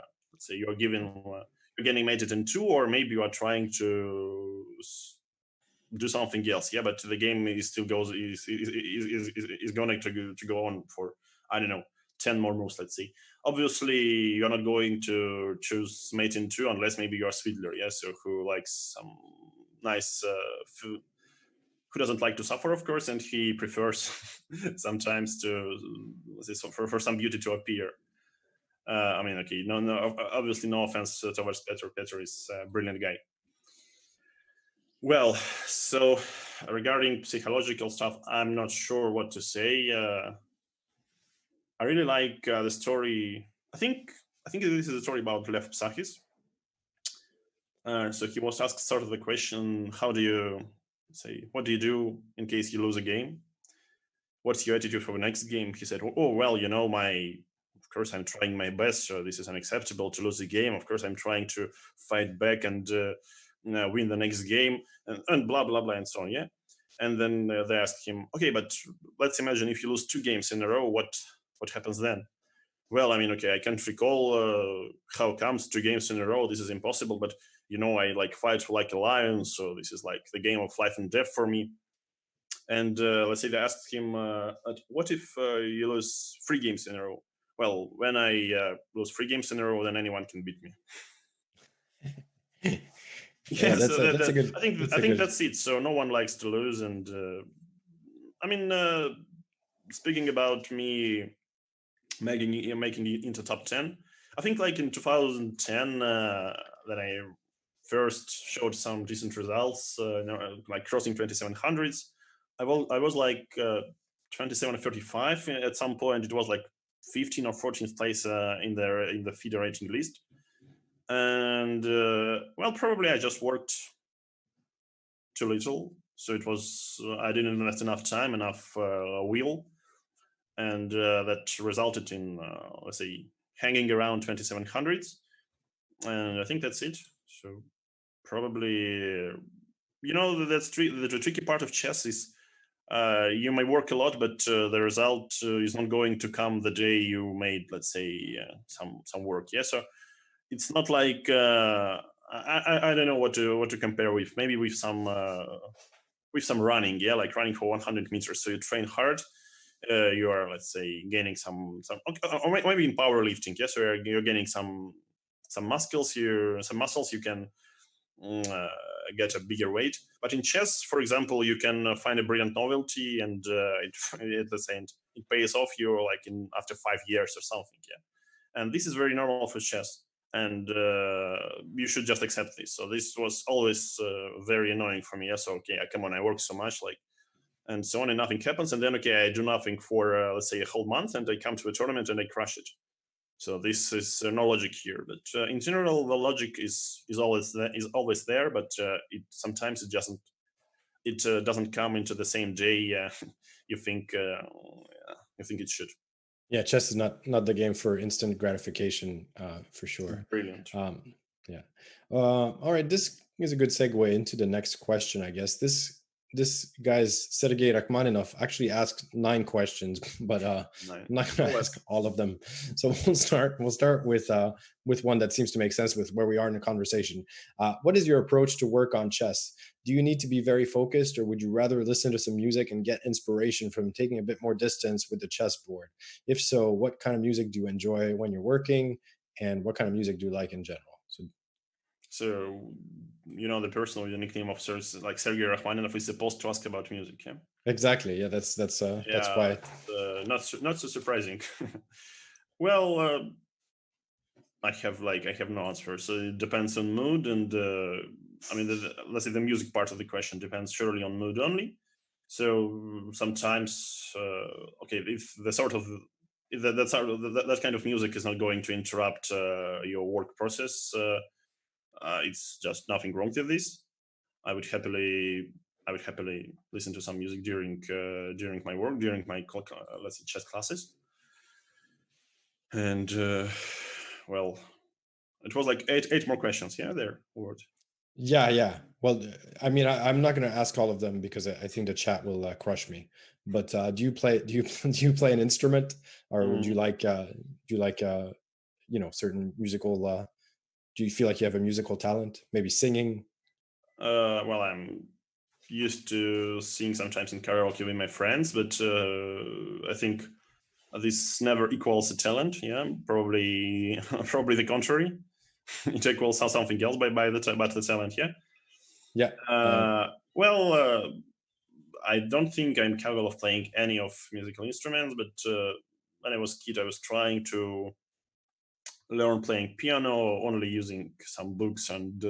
you're getting mated in two, or maybe you are trying to do something else. Yeah, but the game is still goes is going to go on for, I don't know, 10 more moves, let's say. Obviously you're not going to choose mate in two unless maybe you're Swidler, yeah, so who likes some nice food, who doesn't like to suffer, of course, and he prefers sometimes to, for some beauty to appear. I mean, okay, no, obviously, no offense towards Petr. Petr is a brilliant guy. Well, so regarding psychological stuff, I'm not sure what to say. I really like the story. I think this is a story about Lev Psakis. So he was asked sort of the question, how do you say, what do you do in case you lose a game? What's your attitude for the next game? He said, oh, well, of course, I'm trying my best. So this is unacceptable to lose the game. Of course, I'm trying to fight back and win the next game and blah, blah, blah, and so on. Yeah. And then they asked him, okay, but let's imagine if you lose 2 games in a row, what happens then? Well, I mean, okay, I can't recall how comes 2 games in a row. This is impossible, but I like fight like a lion. So this is like the game of life and death for me. And let's say they asked him, what if you lose 3 games in a row? Well, when I lose 3 games in a row, then anyone can beat me. Yeah, that's a good. I think that's it. So no one likes to lose, and I mean, speaking about me making it into top 10, I think like in 2010 that I first showed some decent results, like crossing 2700s. I was like 2735 at some point. It was like 15th or 14th place in the FIDE rating list. And well, probably I just worked too little. So it was I didn't invest enough time, enough will, and that resulted in let's say hanging around 2700s. And I think that's it. So probably that's the tricky part of chess is you may work a lot, but the result is not going to come the day you made, let's say, some work. Yeah, so it's not like I don't know what to compare with. Maybe with some running, yeah, like running for 100 meters. So you train hard. You are, let's say, gaining some, or maybe in powerlifting. Yes, so you're gaining some muscles. Some muscles you can get a bigger weight. But in chess, for example, you can find a brilliant novelty, and at the end it pays off you like in after 5 years or something. Yeah, and this is very normal for chess. and you should just accept this. So this was always very annoying for me. Yes, okay, come on, I work so much, like, and so on, and nothing happens, and then okay, I do nothing for let's say a whole month, and I come to a tournament and I crush it. So this is no logic here, but in general, the logic is always there, but sometimes it doesn't come into the same day you think it should. Yeah, chess is not the game for instant gratification, for sure. Brilliant. Yeah. All right. This is a good segue into the next question, I guess. This guy's Sergei Rachmaninov actually asked 9 questions, but I'm not going to ask all of them. So we'll start with one that seems to make sense with where we are in the conversation. What is your approach to work on chess? Do you need to be very focused, or would you rather listen to some music and get inspiration from taking a bit more distance with the chessboard? If so, what kind of music do you enjoy when you're working, and what kind of music do you like in general? So, the person with the nickname of like Sergei Rachmaninov is supposed to ask about music, yeah? Exactly. Yeah, that's why. Not so surprising. Well, I have no answer. So it depends on mood, and let's say the music part of the question depends surely on mood only. So sometimes, okay, if the sort of if that kind of music is not going to interrupt your work process, it's just nothing wrong with this. I would happily listen to some music during my work, during my let's say chess classes. And well, it was like eight more questions. Yeah, there. Word. Yeah. Well, I mean, I'm not going to ask all of them because I think the chat will crush me. But do you play an instrument, or would you like certain musical? Do you feel like you have a musical talent? Maybe singing? Well, I'm used to sing sometimes in karaoke with my friends, but I think this never equals a talent. Yeah, probably the contrary. It equals something else by the talent. Yeah. Yeah. Well, I don't think I'm capable of playing any of musical instruments, but when I was a kid, I was trying to learn playing piano only using some books and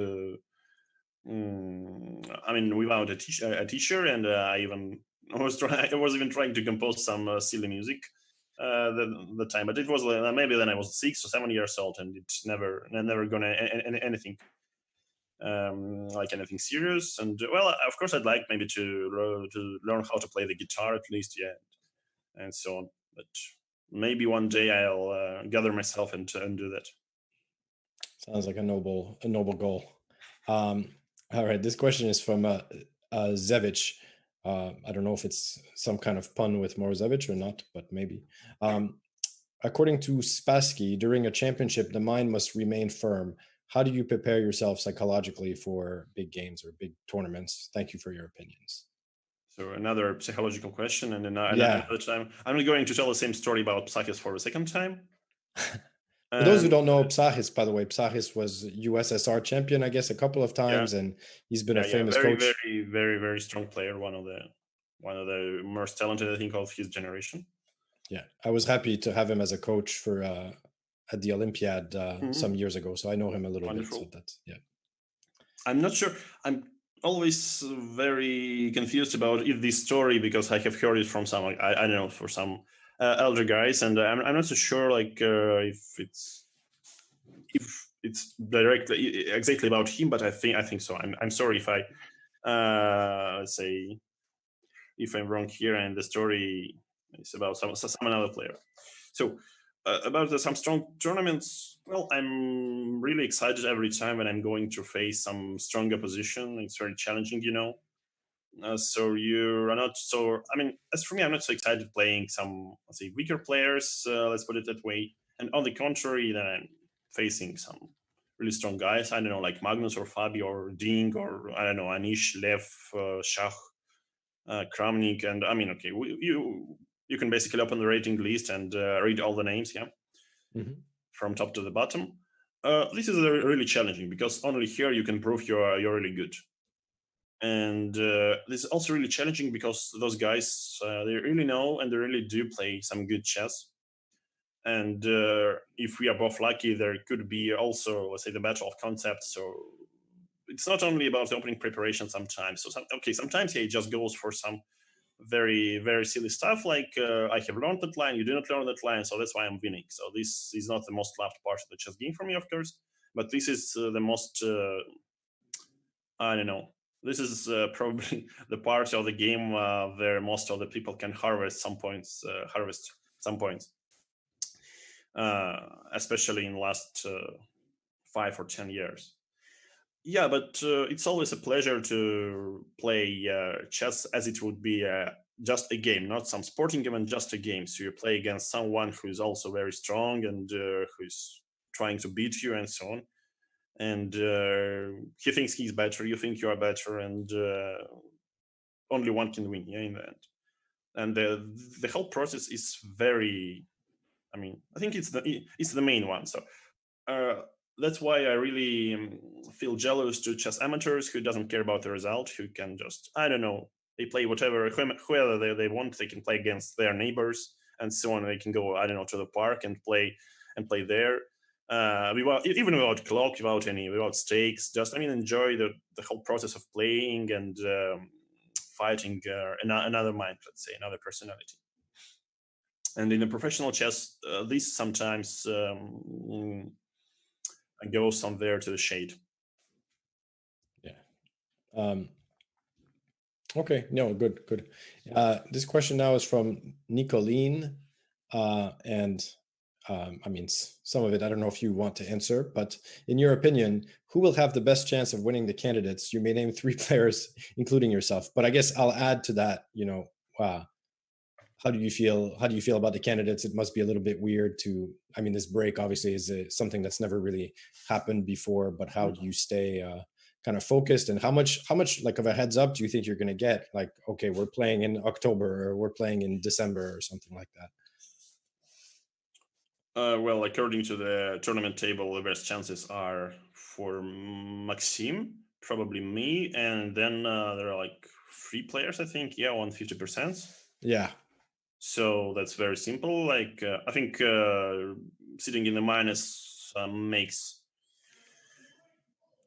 without a teacher, and I was even trying to compose some silly music the time, but it was maybe then I was 6 or 7 years old, and it's never gonna anything like anything serious. And well, of course, I'd like maybe to learn how to play the guitar at least, yeah, and so on. But maybe one day I'll gather myself and do that. Sounds like a noble goal. All right, this question is from Zevich. I don't know if it's some kind of pun with Morozevich or not, but maybe. According to Spassky, during a championship, the mind must remain firm. How do you prepare yourself psychologically for big games or big tournaments? Thank you for your opinions. So another psychological question, and another time. I'm going to tell the same story about Psakis for the second time. For those who don't know Psachis, by the way, Psachis was USSR champion, I guess, a couple of times, and he's been a famous very, coach. Very, very, very strong player. One of the most talented, I think, of his generation. Yeah, I was happy to have him as a coach for at the Olympiad some years ago, so I know him a little bit. So that's I'm not sure. I'm always very confused about this story because I have heard it from some, I don't know, for some elder guys, and I'm not so sure if it's directly exactly about him, but I think so. I'm sorry if I let's say if I'm wrong here, and the story is about some another player. So about some strong tournaments, well, I'm really excited every time when I'm going to face some strong opposition. It's very challenging, so you're not so. I mean, as for me, I'm not so excited playing some, let's say, weaker players. Let's put it that way. And on the contrary, then I'm facing some really strong guys. I don't know, like Magnus or Fabio or Ding or I don't know, Anish, Lev, Shach, Kramnik, and I mean, okay, you can basically open the rating list and read all the names, yeah, from top to the bottom. This is really challenging because only here you can prove you're really good. And this is also really challenging because those guys they really know and they really do play some good chess. And if we are both lucky, there could be also, let's say, the battle of concepts. So it's not only about the opening preparation sometimes. So sometimes it just goes for some very, very silly stuff like I have learned that line, you didn't learn that line, so that's why I'm winning. So this is not the most loved part of the chess game for me, of course, but this is the most, I don't know, this is probably the part of the game where most of the people can harvest some points, especially in the last 5 or 10 years. Yeah, but it's always a pleasure to play chess as it would be just a game, not some sporting event, just a game. So you play against someone who is also very strong and who's trying to beat you and so on. And he thinks he's better, you think you are better, and only one can win, yeah, in the end. And the whole process is very, I mean, I think it's the main one. So that's why I really feel jealous to chess amateurs who doesn't care about the result, who can just, I don't know, they play whoever they want. They can play against their neighbors and so on. They can go, I don't know, to the park and play there without clock, without stakes. Just, I mean, enjoy the whole process of playing and fighting another mind, let's say, another personality. And in the professional chess, this sometimes goes somewhere to the shade. Yeah. Okay. No, good. This question now is from Nicolene. And I mean, some of it, I don't know if you want to answer, but in your opinion, who will have the best chance of winning the candidates? You may name 3 players, including yourself, but I guess I'll add to that, how do you feel about the candidates? It must be a little bit weird I mean, this break obviously is something that's never really happened before, but how do you stay kind of focused, and how much like of a heads up do you think you're going to get? Like, okay, we're playing in October or we're playing in December or something like that. Well, according to the tournament table, the best chances are for Maxim, probably me, and then there are like 3 players, I think, yeah, on 50%. Yeah. So that's very simple. Like, I think sitting in the minus makes,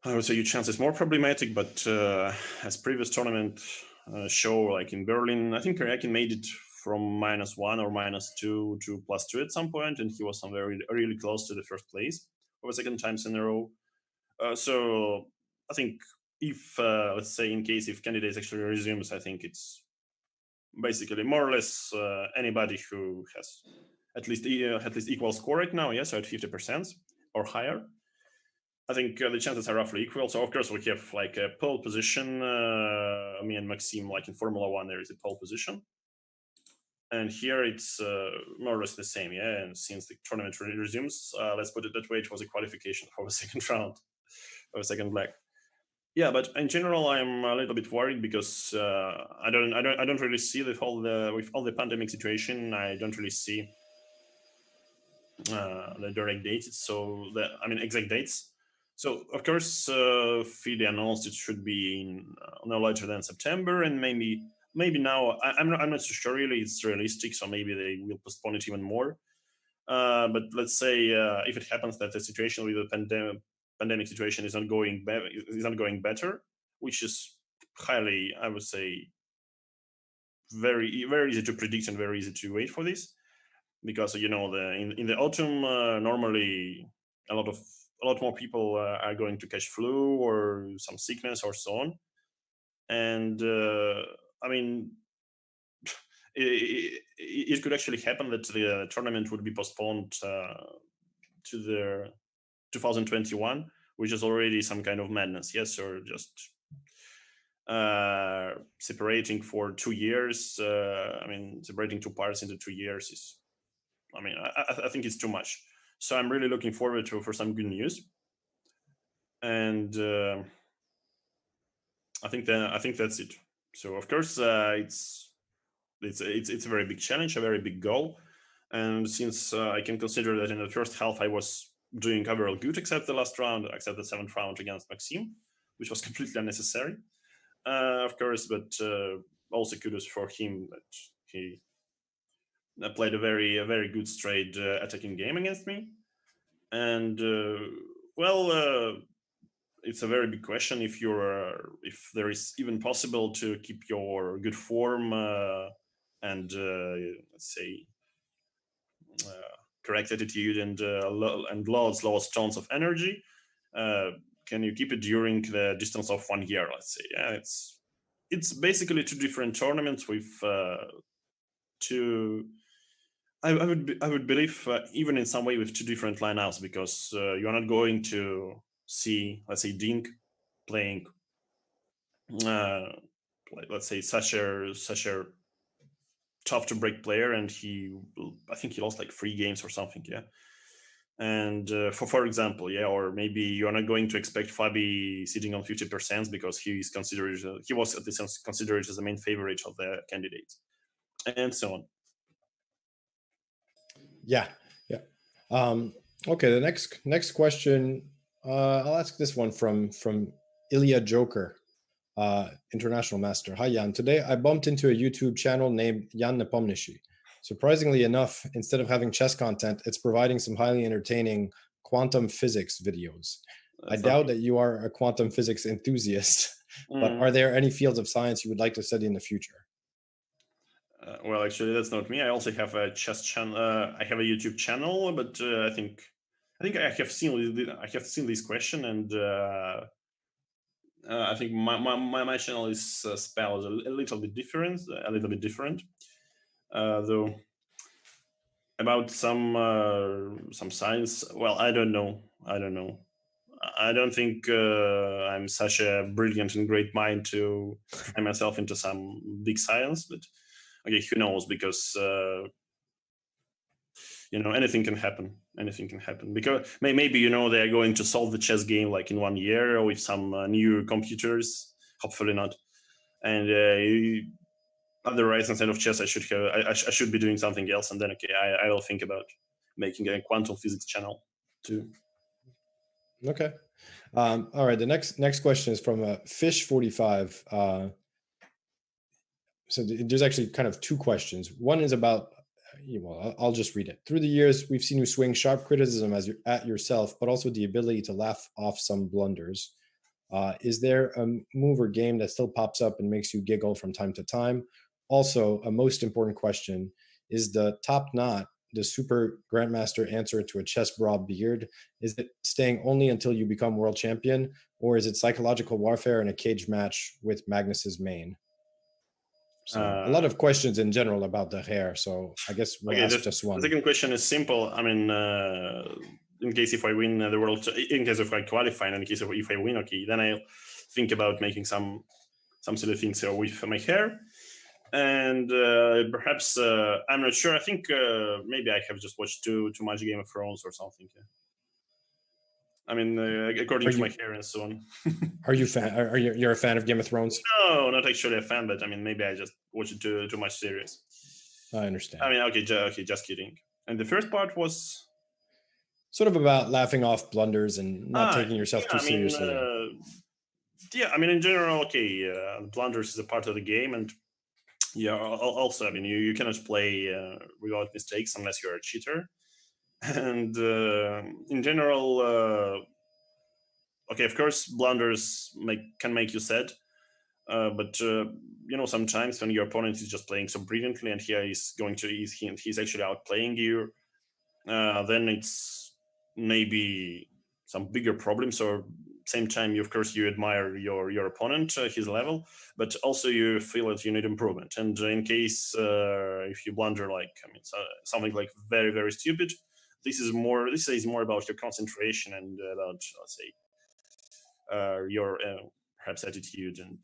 I would say, your chances more problematic, but as previous tournament show, like in Berlin, I think Karyakin made it from -1 or -2 to +2 at some point, and he was somewhere really close to the first place for the second times in a row. So I think if, let's say, in case if candidates actually resumes, I think it's basically more or less anybody who has at least equal score right now, yes, so at 50% or higher. I think the chances are roughly equal. So of course we have like a pole position. Me and Maxime, like in Formula One, there is a pole position, and here it's more or less the same. Yeah, and since the tournament resumes, let's put it that way, it was a qualification for the second round, for the second leg. Yeah, but in general, I'm a little bit worried because I don't really see with all the pandemic situation. I don't really see the direct dates. So exact dates. So of course, FIDE announced it should be in no later than September, and maybe now I'm not so sure really it's realistic. So maybe they will postpone it even more. But let's say if it happens that the situation with the pandemic situation is not going better, which is highly, I would say, very very easy to predict and very easy to wait for this, because in the autumn normally a lot more people are going to catch flu or some sickness or so on, and I mean it could actually happen that the tournament would be postponed to the 2021, which is already some kind of madness. Yes, or just separating for 2 years. Separating 2 parts into 2 years is, I think it's too much. So I'm really looking forward for some good news, and I think that's it. So of course it's a very big challenge, a very big goal, and since I can consider that in the first half I was doing overall good, except the last round, except the 7th round against Maxime, which was completely unnecessary, of course, but also kudos for him that he played a very good straight attacking game against me, and it's a very big question if there is even possible to keep your good form and let's say correct attitude and low tons of energy. Can you keep it during the distance of 1 year? Let's say, yeah, it's basically two different tournaments with two. I would believe even in some way with two different lineouts, because you are not going to see, let's say, Dink playing let's say such a tough to break player, and I think he lost like 3 games or something, yeah. And for example, yeah, or maybe you're not going to expect Fabi sitting on 50% because he was at least considered as the main favorite of the candidates, and so on. Yeah. Okay, the next question, I'll ask this one from Ilya Joker, international master. Hi Jan, today I bumped into a YouTube channel named Ian Nepomniachtchi. Surprisingly enough, instead of having chess content, it's providing some highly entertaining quantum physics videos. I doubt that you are a quantum physics enthusiast, but are there any fields of science you would like to study in the future? Well, actually, that's not me. I also have a chess channel. I have a YouTube channel, but I think I have seen this question, and I think my channel is spelled a little bit different, though. About some science, well, I don't know. I don't think I'm such a brilliant and great mind to try myself into some big science, but okay, who knows? Because anything can happen. Because maybe they're going to solve the chess game like in 1 year with some new computers. Hopefully not. And otherwise, instead of chess, I should be doing something else. And then I will think about making a quantum physics channel too. Okay. All right. The next question is from Fish45. So there's actually kind of two questions. One is about, well, I'll just read it. Through the years, we've seen you swing sharp criticism at yourself, but also the ability to laugh off some blunders. Is there a move or game that still pops up and makes you giggle from time to time? Also, a most important question, is the top knot the super grandmaster answer to a chess bra beard? Is it staying only until you become world champion, or is it psychological warfare in a cage match with Magnus's mane? So a lot of questions in general about the hair. So I guess we'll ask just one. The second question is simple. I mean, in case if I win the world, in case if I qualify, and in case if I win, okay, then I'll think about making some silly things with my hair. And perhaps I'm not sure. I think maybe I have just watched too much Game of Thrones or something. Yeah. I mean, according to my hair and so on. Are you you're a fan of Game of Thrones? No, not actually a fan, but I mean, maybe I just watched too much series. I understand. I mean, okay, just kidding. And the first part was sort of about laughing off blunders and not taking yourself too seriously. Yeah, I mean, in general, okay, blunders is a part of the game, and yeah, also, I mean, you cannot play without mistakes unless you're a cheater. And in general, okay, of course, blunders can make you sad, but sometimes when your opponent is just playing so brilliantly and he's actually outplaying you, then it's maybe some bigger problems. Or same time, of course, you admire your opponent, his level, but also you feel that you need improvement. And in case if you blunder, something like very, very stupid, this is more about your concentration and about, let's say, your perhaps attitude, and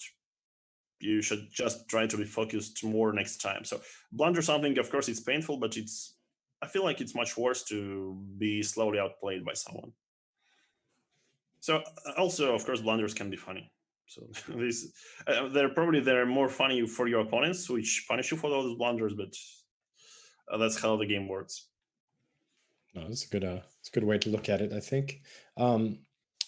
you should just try to be focused more next time. So blunder something, of course, it's painful, but I feel like it's much worse to be slowly outplayed by someone. So also, of course, blunders can be funny. So they're more funny for your opponents, which punish you for those blunders, but that's how the game works. No, that's a good way to look at it, I think. All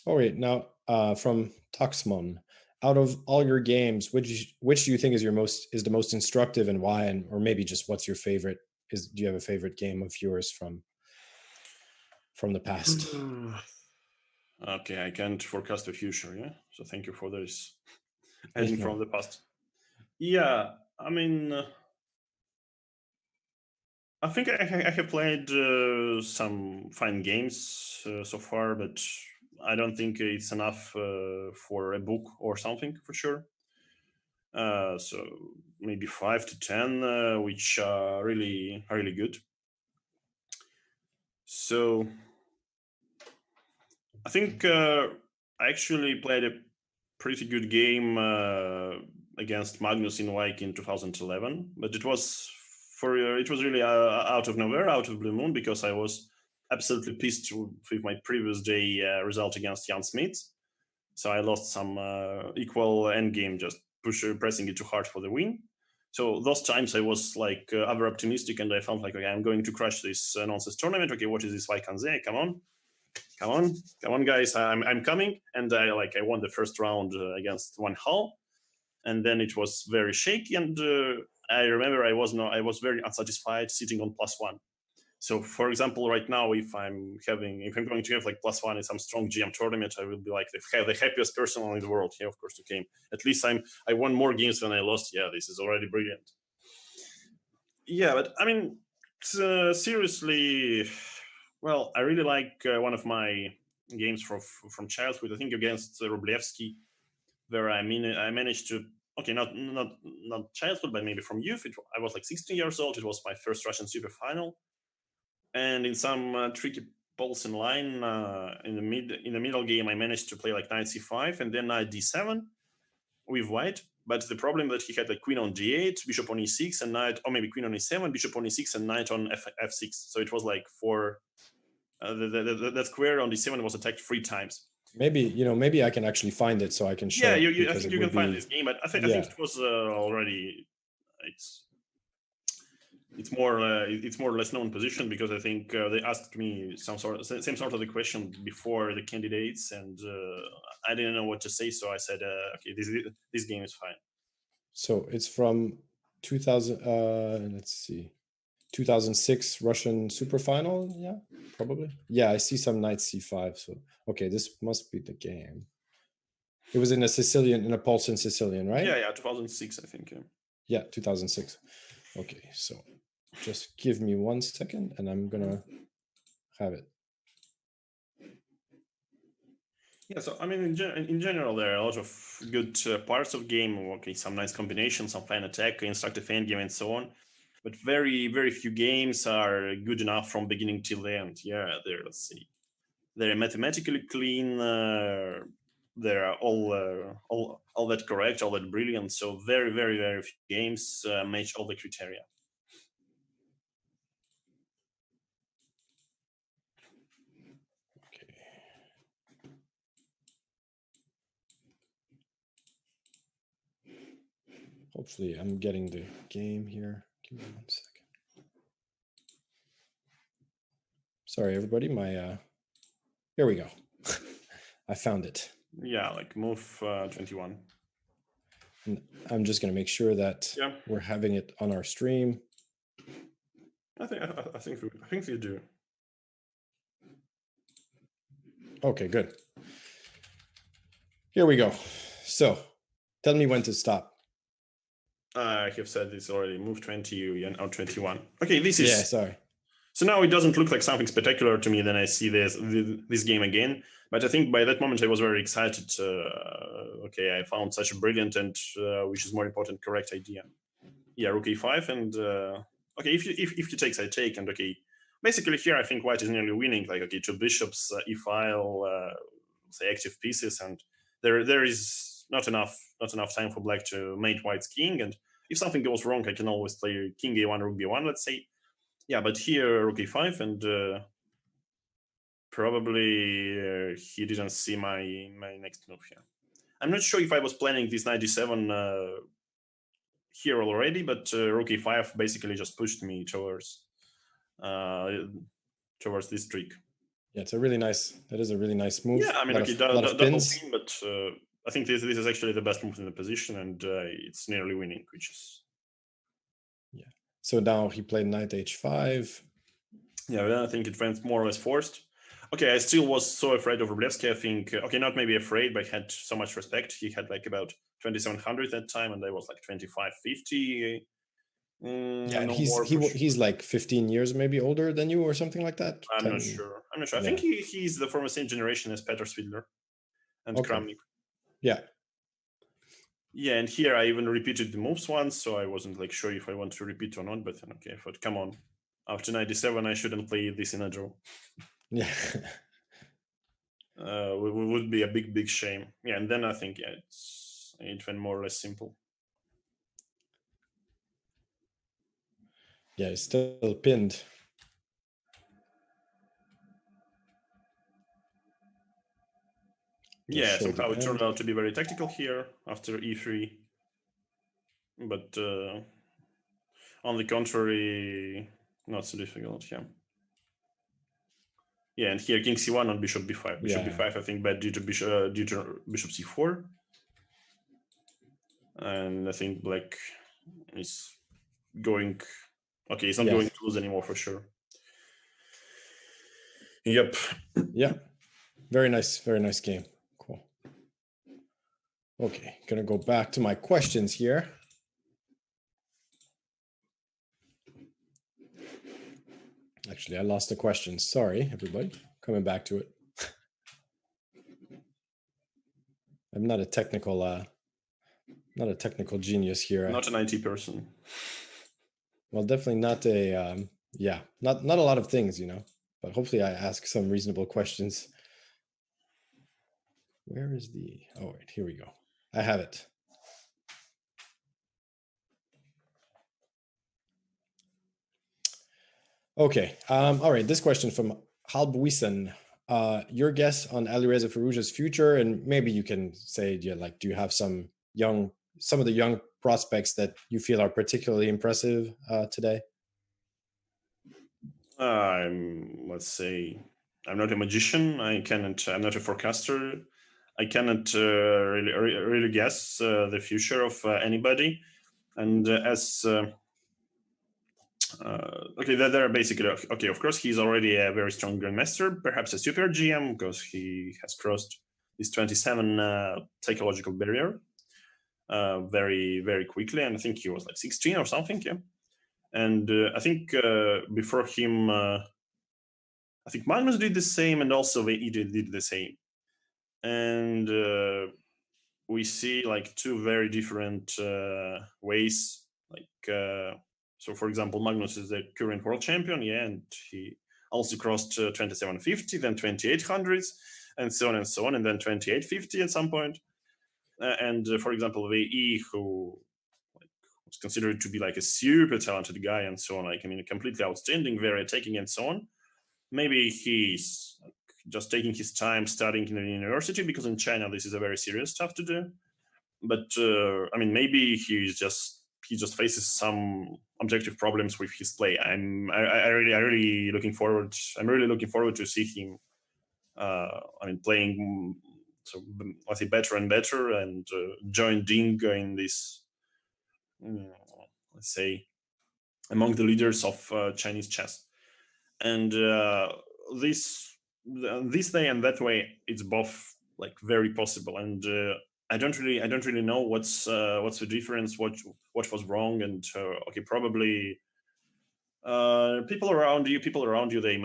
right, now from Tuxmon, out of all your games, which do you think is the most instructive, and why? And or maybe just what's your favorite do you have a favorite game of yours from the past? Okay, I can't forecast the future, yeah? So thank you for this. Adding from the past. Yeah, I mean, I think I have played some fine games so far, but I don't think it's enough for a book or something, for sure. So maybe 5 to 10, which are really good. So I think I actually played a pretty good game against Magnus in 2011, but it was really out of nowhere, out of blue moon, because I was absolutely pissed with my previous day result against Jan Smith. So I lost some equal endgame, just pressing it too hard for the win. So those times I was like over optimistic, and I felt like, okay, I'm going to crush this nonsense tournament. Okay, what is this Vaikanze? Come on, guys, I'm coming. And I won the first round against One Hull, and then it was very shaky. And I remember I was very unsatisfied sitting on +1. So, for example, right now, if I'm going to have like +1 in some strong GM tournament, I will be like the happiest person in the world. Yeah, of course, to came. At least I won more games than I lost. Yeah, this is already brilliant. Yeah, but I mean, seriously, well, I really like one of my games from childhood. I think against Rublevsky, where I managed to. Okay, not childhood, but maybe from youth. I was like 16 years old. It was my first Russian Super Final. And in some tricky balls in line in the middle game, I managed to play like knight c5 and then knight d7 with white. But the problem that he had like queen on d8, bishop on e6, and knight, or maybe queen on e7, bishop on e6, and knight on f6. So it was like that square on d7 was attacked 3 times. Maybe I can actually find it so I can show. Yeah, I think you can find this game, but I think it was already it's more or less known position, because I think they asked me same sort of the question before the candidates, and I didn't know what to say, so I said, okay, this game is fine. So it's from 2000. Let's see, 2006 Russian Super Final. Yeah, probably. Yeah, I see some knight c5. So okay, this must be the game. It was in a Polson Sicilian, right? Yeah, 2006, I think. Yeah, 2006. Okay, so just give me 1 second, and I'm gonna have it. Yeah, so I mean, in general, there are a lot of good parts of game. Okay, some nice combinations, some fine attack, instructive endgame, and so on. But very, very few games are good enough from beginning till the end. Yeah, let's see, they're mathematically clean. They're all that correct, all that brilliant. So very, very, very few games match all the criteria. Okay. Hopefully, I'm getting the game here. Give me 1 second. Sorry, everybody. Here we go. I found it. Yeah, like move 21. And I'm just going to make sure that we're having it on our stream. I think we do. Okay, good. Here we go. So, tell me when to stop. I have said this already. Move 20 and out 21. Okay, this is. Yeah, sorry. So now it doesn't look like something spectacular to me. Then I see this game again. But I think by that moment I was very excited. Okay, I found such a brilliant and, which is more important, correct idea. Yeah, rook e5, and okay, if you takes, I take, and okay, basically here I think white is nearly winning. Like, okay, 2 bishops, e-file, say active pieces, and there is not enough time for black to mate white's king. And if something goes wrong, I can always play king a1, rook b1, let's say. Yeah, but here rook e5, and probably he didn't see my next move here. I'm not sure if I was planning this knight d7 here already, but rook e5 basically just pushed me towards this trick. Yeah, it's a really nice. That is a really nice move. Yeah, I mean, okay, double pin, but I think this is actually the best move in the position, and it's nearly winning, which is. Yeah, So now he played knight h5. Yeah, then I think it went more or less forced. Okay, I still was so afraid of Rublevsky. I think, okay, not maybe afraid, but I had so much respect. He had like about 2,700 that time, and I was like 2,550. Yeah, and No more for sure. he's like 15 years maybe older than you or something like that. I'm 10. not sure. I'm not sure. I Yeah. think he's the from the same generation as Petr Svidler and Okay. Kramnik. Yeah. Yeah, and here I even repeated the moves once, so I wasn't like sure if I want to repeat or not. But okay, I thought, come on, after 97, I shouldn't play this in a draw. Yeah. Would be a big shame. Yeah, and then I think it went more or less simple. Yeah, he's still pinned. Yeah, somehow it turned out to be very tactical here after e3, but on the contrary, not so difficult. Yeah, and here king c1 on bishop b5. Bishop b5, I think, bad due to bishop c4, and I think black is going. Okay, he's not going to lose anymore for sure. Yep. Yeah. Very nice game. Cool. Okay, gonna go back to my questions here. Actually, I lost the questions. Sorry, everybody. Coming back to it. I'm not a technical genius here. Not an IT person. Well, definitely not a not a lot of things, but hopefully I ask some reasonable questions. Where is right, here we go. I have it. Okay. All right. This question from Halbuisen. Your guess on Alireza Firouzja's future, and maybe you can say, do you have some of the young prospects that you feel are particularly impressive today? Let's say, I'm not a magician. I'm not a forecaster. I cannot really guess the future of anybody. And okay, there are basically, okay, of course, he's already a very strong grandmaster, perhaps a super GM, because he has crossed this 27 psychological barrier very quickly. And I think he was like 16 or something, yeah. And I think before him, I think Magnus did the same, and also VE did the same. And we see like two very different ways. Like, so for example, Magnus is the current world champion, yeah, and he also crossed 2750, then 2800s, and so on, and then 2850 at some point. And for example, VE, who was considered to be like a super talented guy and so on, like, I mean, completely outstanding, very attacking and so on. Maybe he's just taking his time studying in the university, because in China this is a very serious stuff to do. But I mean, maybe he just faces some objective problems with his play. I'm really looking forward to see him. I mean, playing so I say better and better, and join Ding in this. Let's say among the leaders of Chinese chess, and this day and that way, it's both like very possible. And I don't really know what's the difference, what was wrong, and okay, probably people around you, they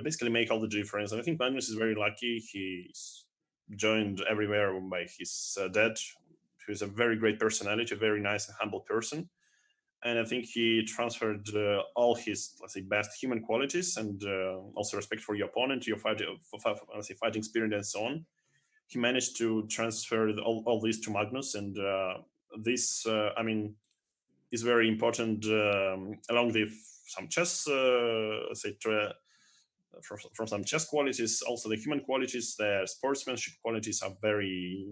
basically make all the difference. And I think Magnus is very lucky. He's joined everywhere by his dad, who is a very great personality, a very nice and humble person. And I think he transferred all his, let's say, best human qualities, and also respect for your opponent, your fighting spirit, and so on. He managed to transfer all this to Magnus, and this, I mean, is very important along with some chess, let's say, from some chess qualities. Also, the human qualities, the sportsmanship qualities are very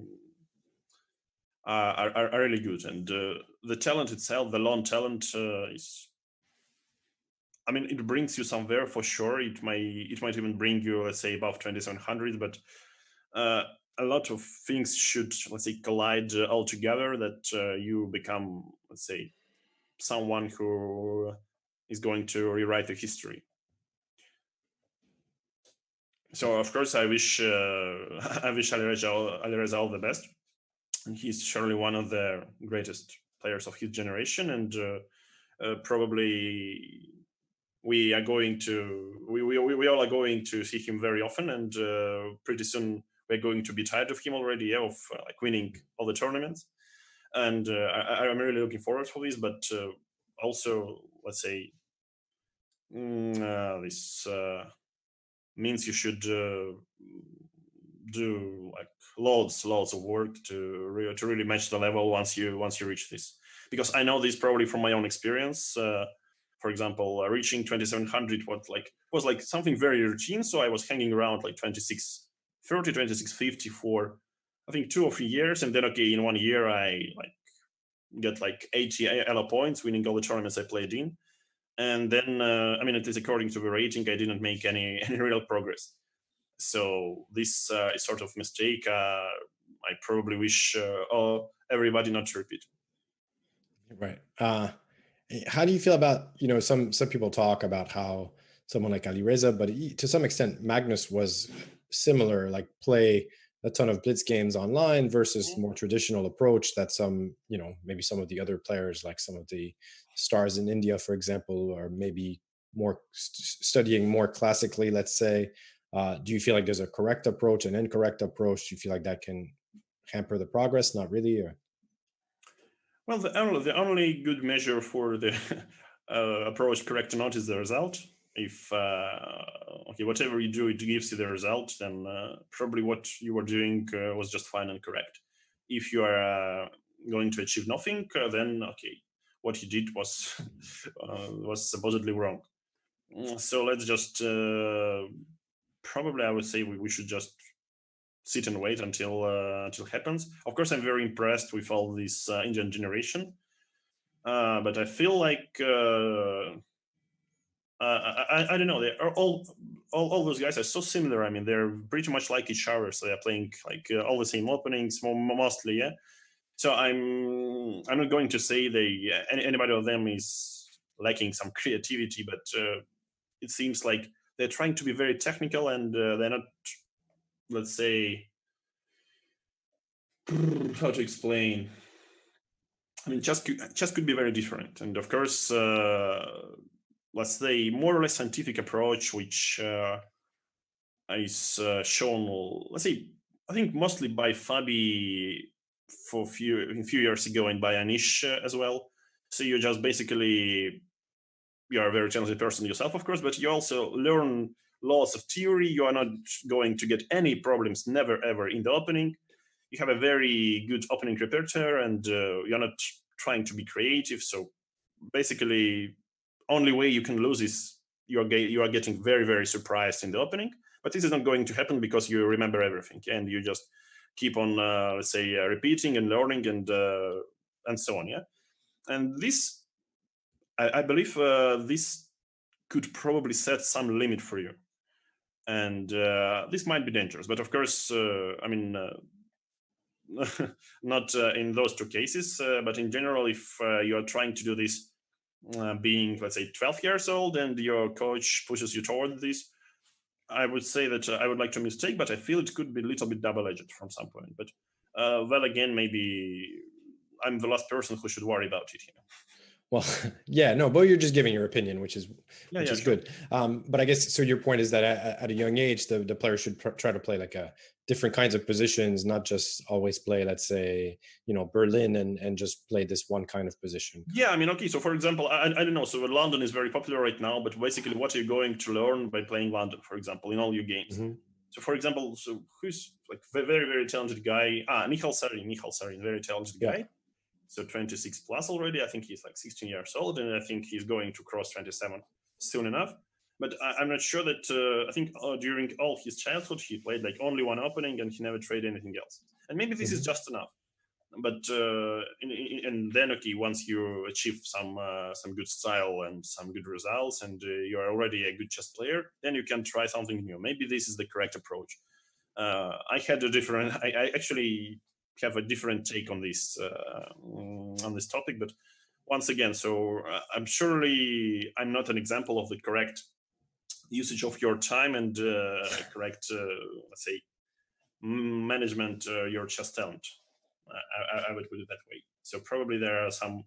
are really good, and the talent itself, the lone talent, is. I mean, it brings you somewhere for sure. It might even bring you, let's say, above 2700, but a lot of things should, let's say, collide all together, that you become, let's say, someone who is going to rewrite the history. So of course I wish Alireza all the best. He's surely one of the greatest players of his generation, and probably we all are going to see him very often, and pretty soon we're going to be tired of him already, of like winning all the tournaments. And I'm really looking forward for this. But also, let's say, this means you should do like loads of work to really match the level once you reach this. Because I know this probably from my own experience. For example, reaching 2700 was like something very routine. So I was hanging around like 2630, 2650 for I think 2 or 3 years, and then in 1 year I get like 80 ELA points, winning all the tournaments I played in. And then at least according to the rating, I didn't make any real progress. So this is sort of mistake I probably wish everybody not to repeat. Right. How do you feel about, some people talk about how someone like Alireza, but to some extent Magnus was similar, like play a ton of blitz games online versus more traditional approach that some, maybe some of the other players, like some of the stars in India, for example, or maybe more studying more classically, let's say. Do you feel like there's a correct approach, an incorrect approach? Do you feel like that can hamper the progress? Not really, or? Well, the only good measure for the approach correct or not is the result. If whatever you do, it gives you the result, then probably what you were doing was just fine and correct. If you are going to achieve nothing, then what you did was was supposedly wrong. So let's just probably I would say we should just sit and wait until it happens. Of course, I'm very impressed with all this Indian generation, but I feel like I don't know. They are all those guys are so similar. I mean, they're pretty much like each other. So they're playing like all the same openings, mostly. Yeah. So I'm not going to say anybody of them is lacking some creativity, but it seems like they're trying to be very technical, and they're not, let's say, how to explain. I mean, chess could be very different, and of course, let's say more or less scientific approach, which is shown, let's say, I think mostly by Fabi for a few years ago, and by Anish as well. So you just basically, you are a very talented person yourself, of course, but you also learn lots of theory. You are not going to get any problems, never ever, in the opening. You have a very good opening repertoire, and you're not trying to be creative. So basically, only way you can lose is you are getting very, very surprised in the opening. But this is not going to happen because you remember everything, and you just keep on, let's say, repeating and learning, and so on. Yeah, and this, I believe, this could probably set some limit for you, and this might be dangerous. But of course, not in those two cases, but in general, if you are trying to do this being, let's say, 12 years old, and your coach pushes you toward this, I would say that I would like to mistake, but I feel it could be a little bit double-edged from some point. But well, again, maybe I'm the last person who should worry about it here. Well, yeah, no, but you're just giving your opinion, which is Sure. Good. But I guess, so your point is that at a young age, the player should try to play like different kinds of positions, not just always play, let's say, Berlin and just play this one kind of position. Yeah, I mean, okay. So for example, I don't know. So London is very popular right now, but basically what are you going to learn by playing London, for example, in all your games? Mm-hmm. So for example, who's like very, very talented guy? Michal Sarin, very talented guy. Yeah. So 26 plus already. I think he's like 16 years old, and I think he's going to cross 27 soon enough. But I'm not sure that, I think during all his childhood, he played like only one opening, and he never tried anything else. And maybe this is just enough. But and then, okay, once you achieve some good style and some good results, and you are already a good chess player, then you can try something new. Maybe this is the correct approach. I actually have a different take on this topic, but once again, so I'm not an example of the correct usage of your time and correct, let's say, management your chess talent. I would put it that way. So probably there are some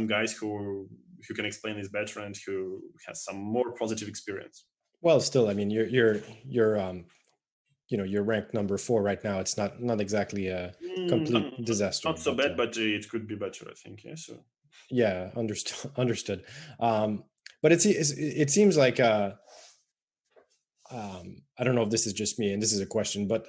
guys who can explain this better and who has some more positive experience. Well, still, I mean, you're you're ranked number 4 right now. It's not exactly a complete disaster, Not so bad, but it could be better, I think. Yeah. So yeah, understood. Understood. But it seems like I don't know if this is just me, and this is a question, but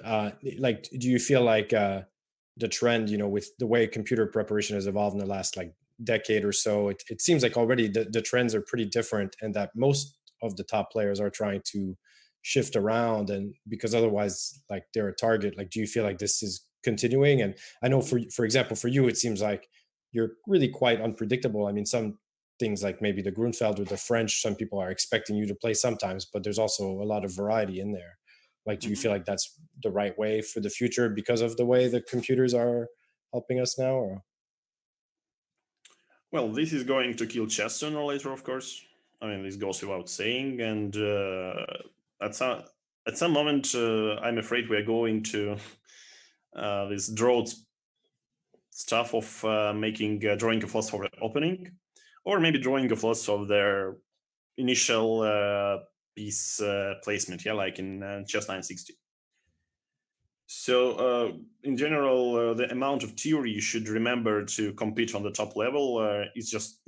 like, do you feel like the trend, with the way computer preparation has evolved in the last like decade or so, it seems like already the trends are pretty different, and that most of the top players are trying to shift around, and because otherwise, like, they're a target. Like, do you feel like this is continuing? And I know, for example, for you, it seems like you're really quite unpredictable. I mean, some things like maybe the Grunfeld or the French, some people are expecting you to play sometimes, but there's also a lot of variety in there. Like, do you feel like that's the right way for the future because of the way the computers are helping us now? Or well, this is going to kill chess sooner or later, of course. I mean, this goes without saying. And at some moment, I'm afraid we're going to this drought stuff of making drawing of lots for the opening, or maybe drawing of lots of their initial piece placement. Yeah, like in chess 960. So, in general, the amount of theory you should remember to compete on the top level it just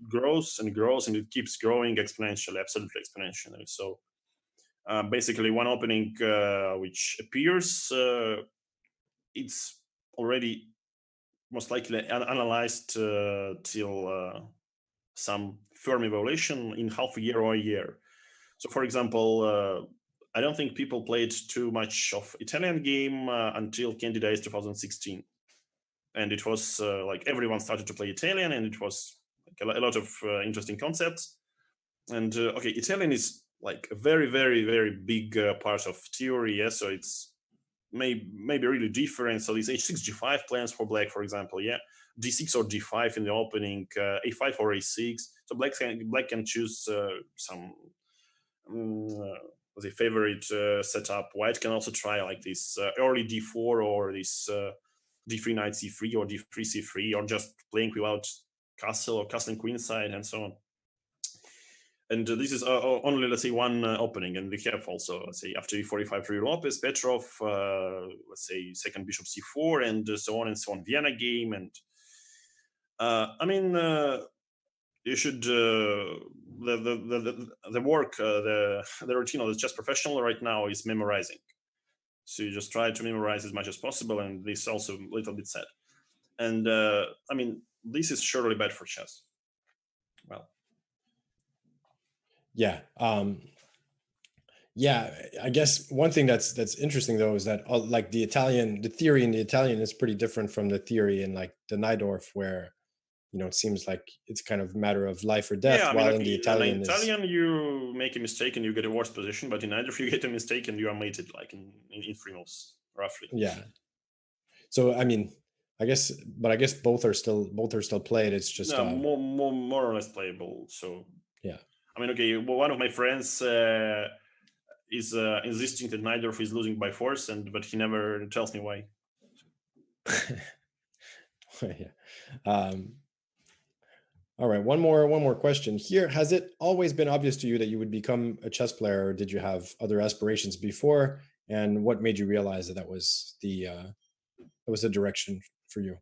grows and grows, and it keeps growing exponentially, absolutely exponentially. So, basically, one opening which appears, it's already most likely analyzed till some firm evaluation in half a year or a year. So, for example, I don't think people played too much of Italian game until Candidates 2016, and it was like everyone started to play Italian, and it was like a lot of interesting concepts. And okay, Italian is like a very, very, very big part of theory. Yeah, so it's maybe really different. So these h6 g5 plans for black, for example, yeah, d6 or d5 in the opening, a5 or a6. So black can choose some the favorite setup. White can also try like this early d4 or this d3 knight c3 or d3 c3, or just playing without castle or castle and queen side and so on. And this is only, let's say, one opening, and we have also, let's say, after e45 Rui Lopez, Petrov, let's say second bishop c4, and so on and so on, Vienna game. And I mean, you should the work, the routine of the chess professional right now is memorizing. So you just try to memorize as much as possible, and this is also a little bit sad. And I mean, this is surely bad for chess. Well, yeah, yeah. I guess one thing that's interesting though is that like the theory in the Italian is pretty different from the theory in like the Najdorf, where it seems like it's kind of a matter of life or death, yeah, I mean, while in the okay, in Italian is Italian you make a mistake and you get a worse position, but in either if you get a mistake and you are mated, like in three moves, roughly. yeah. So I mean, I guess both are still played. It's just No, more or less playable. So yeah. I mean, okay, well, one of my friends is insisting that Najdorf is losing by force, but he never tells me why. Yeah. Um, all right. One more question here. Has it always been obvious to you that you would become a chess player, or did you have other aspirations before? And what made you realize that was the direction for you?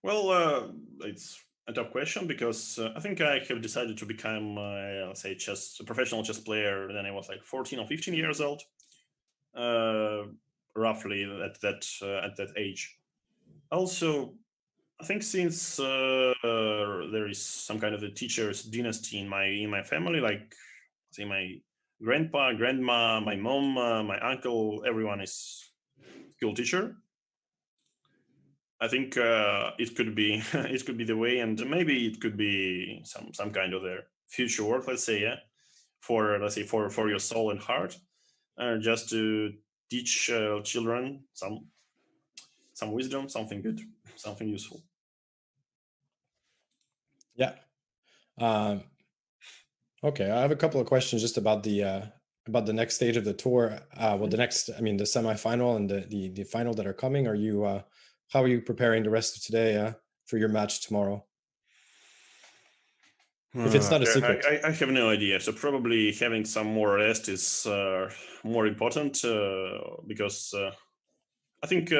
Well, it's a tough question because I think I have decided to become, let's say, a professional chess player when I was like 14 or 15 years old, uh, roughly at that age. Also, I think since there is some kind of a teacher's dynasty in my family, like say my grandpa, grandma, my mom, my uncle, everyone is school teacher. I think it could be it could be the way, and maybe it could be some kind of their future work. Let's say, yeah, for your soul and heart, just to teach children some wisdom, something good, something useful. Yeah. Um, okay, I have a couple of questions just about the next stage of the tour. Well, Mhm. I mean, the semifinal and the final that are coming. How are you preparing the rest of today for your match tomorrow? If it's not a Yeah, secret. I have no idea. So probably having some more rest is more important because I think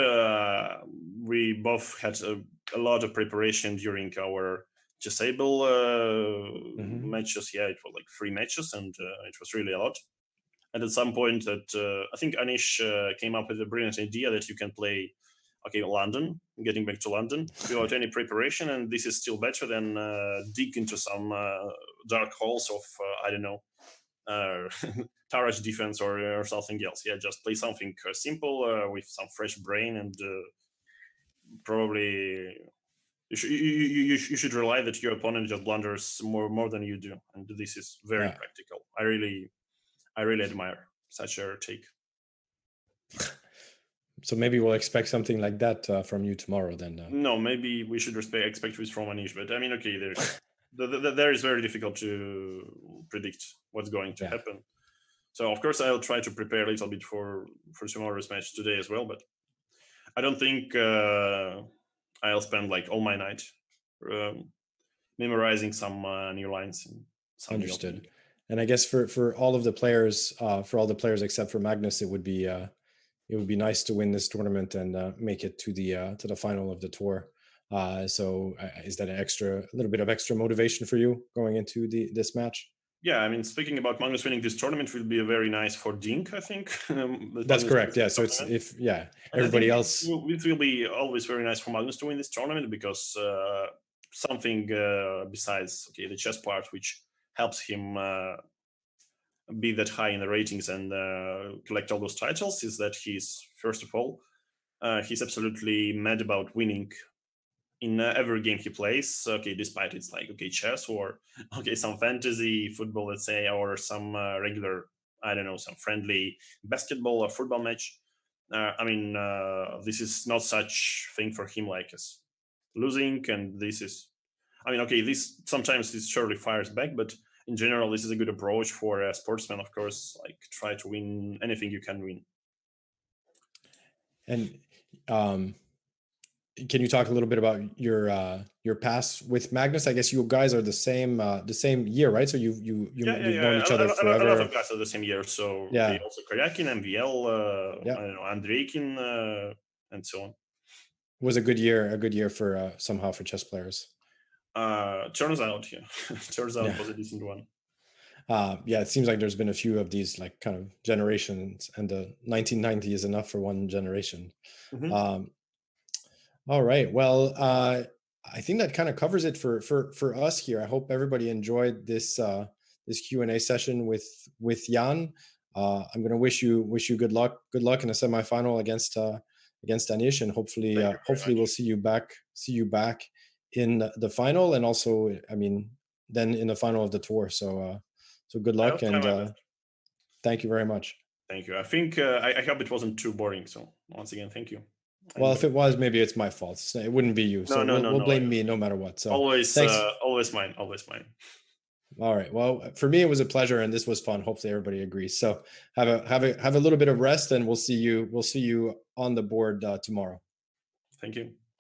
we both had a lot of preparation during our Disable Hmm. matches. Yeah, it was like 3 matches, and it was really a lot. And at some point, that I think Anish came up with a brilliant idea that you can play, okay, London, getting back to London without any preparation, and this is still better than dig into some dark holes of I don't know, uh, Taraj defense or something else. Yeah, just play something simple with some fresh brain, and probably you should rely that your opponent just blunders more than you do, and this is very Yeah. practical. I really admire such a take. So maybe we'll expect something like that from you tomorrow then. No, maybe we should expect this from Anish, but I mean, okay, there is very difficult to predict what's going to Yeah. happen. So of course I'll try to prepare a little bit for tomorrow's match today as well, but I don't think I'll spend like all my night um, memorizing some new lines and some new opening. Understood. And I guess for all of the players, for all the players except for Magnus, it would be nice to win this tournament and make it to the final of the tour. Is that a little bit of extra motivation for you going into this match? Yeah, I mean, speaking about Magnus winning this tournament will be a very nice for Dink, I think. That That's Magnus wins correct. Yeah. this So it's tournament. if yeah, And I think everybody else. it will be always very nice for Magnus to win this tournament because something besides okay the chess part, which helps him be that high in the ratings and collect all those titles, is that he's first of all he's absolutely mad about winning in every game he plays. Okay, despite it's like okay chess or okay some fantasy football, let's say, or some regular I don't know some friendly basketball or football match. I mean, this is not such thing for him like as losing, and this is, I mean, okay, this sometimes this surely fires back, but in general, this is a good approach for a sportsman. Of course, like try to win anything you can win. And um, can you talk a little bit about your past with Magnus? I guess you guys are the same year, right? So Yeah, yeah, you've known yeah. each other A lot of forever. guys are the same year. So okay, Yeah. also Karyakin, MVL, Yeah. I don't know, Andreikin, and so on. Was a good year for somehow for chess players. Turns out, yeah, turns out Yeah. it was a decent one. Yeah, it seems like there's been a few of these like kind of generations, and the 1990 is enough for one generation. Hmm. Um, all right. Well, I think that kind of covers it for us here. I hope everybody enjoyed this Q&A session with Jan. I'm going to wish you good luck in the semifinal against Anish, and Thank you very hopefully we'll much. see you back in the final, and also I mean then in the final of the tour. So good I'll luck, try and my best. thank you very much. Thank you. I think I hope it wasn't too boring. So once again, thank you. Well, And if it was, maybe it's my fault. It wouldn't be you. no, So no, no, we'll no. blame me no matter what. So Always, thanks. always mine. Always mine. All right. Well, for me, it was a pleasure, and this was fun. Hopefully, everybody agrees. So have a little bit of rest, and we'll see you on the board tomorrow. Thank you.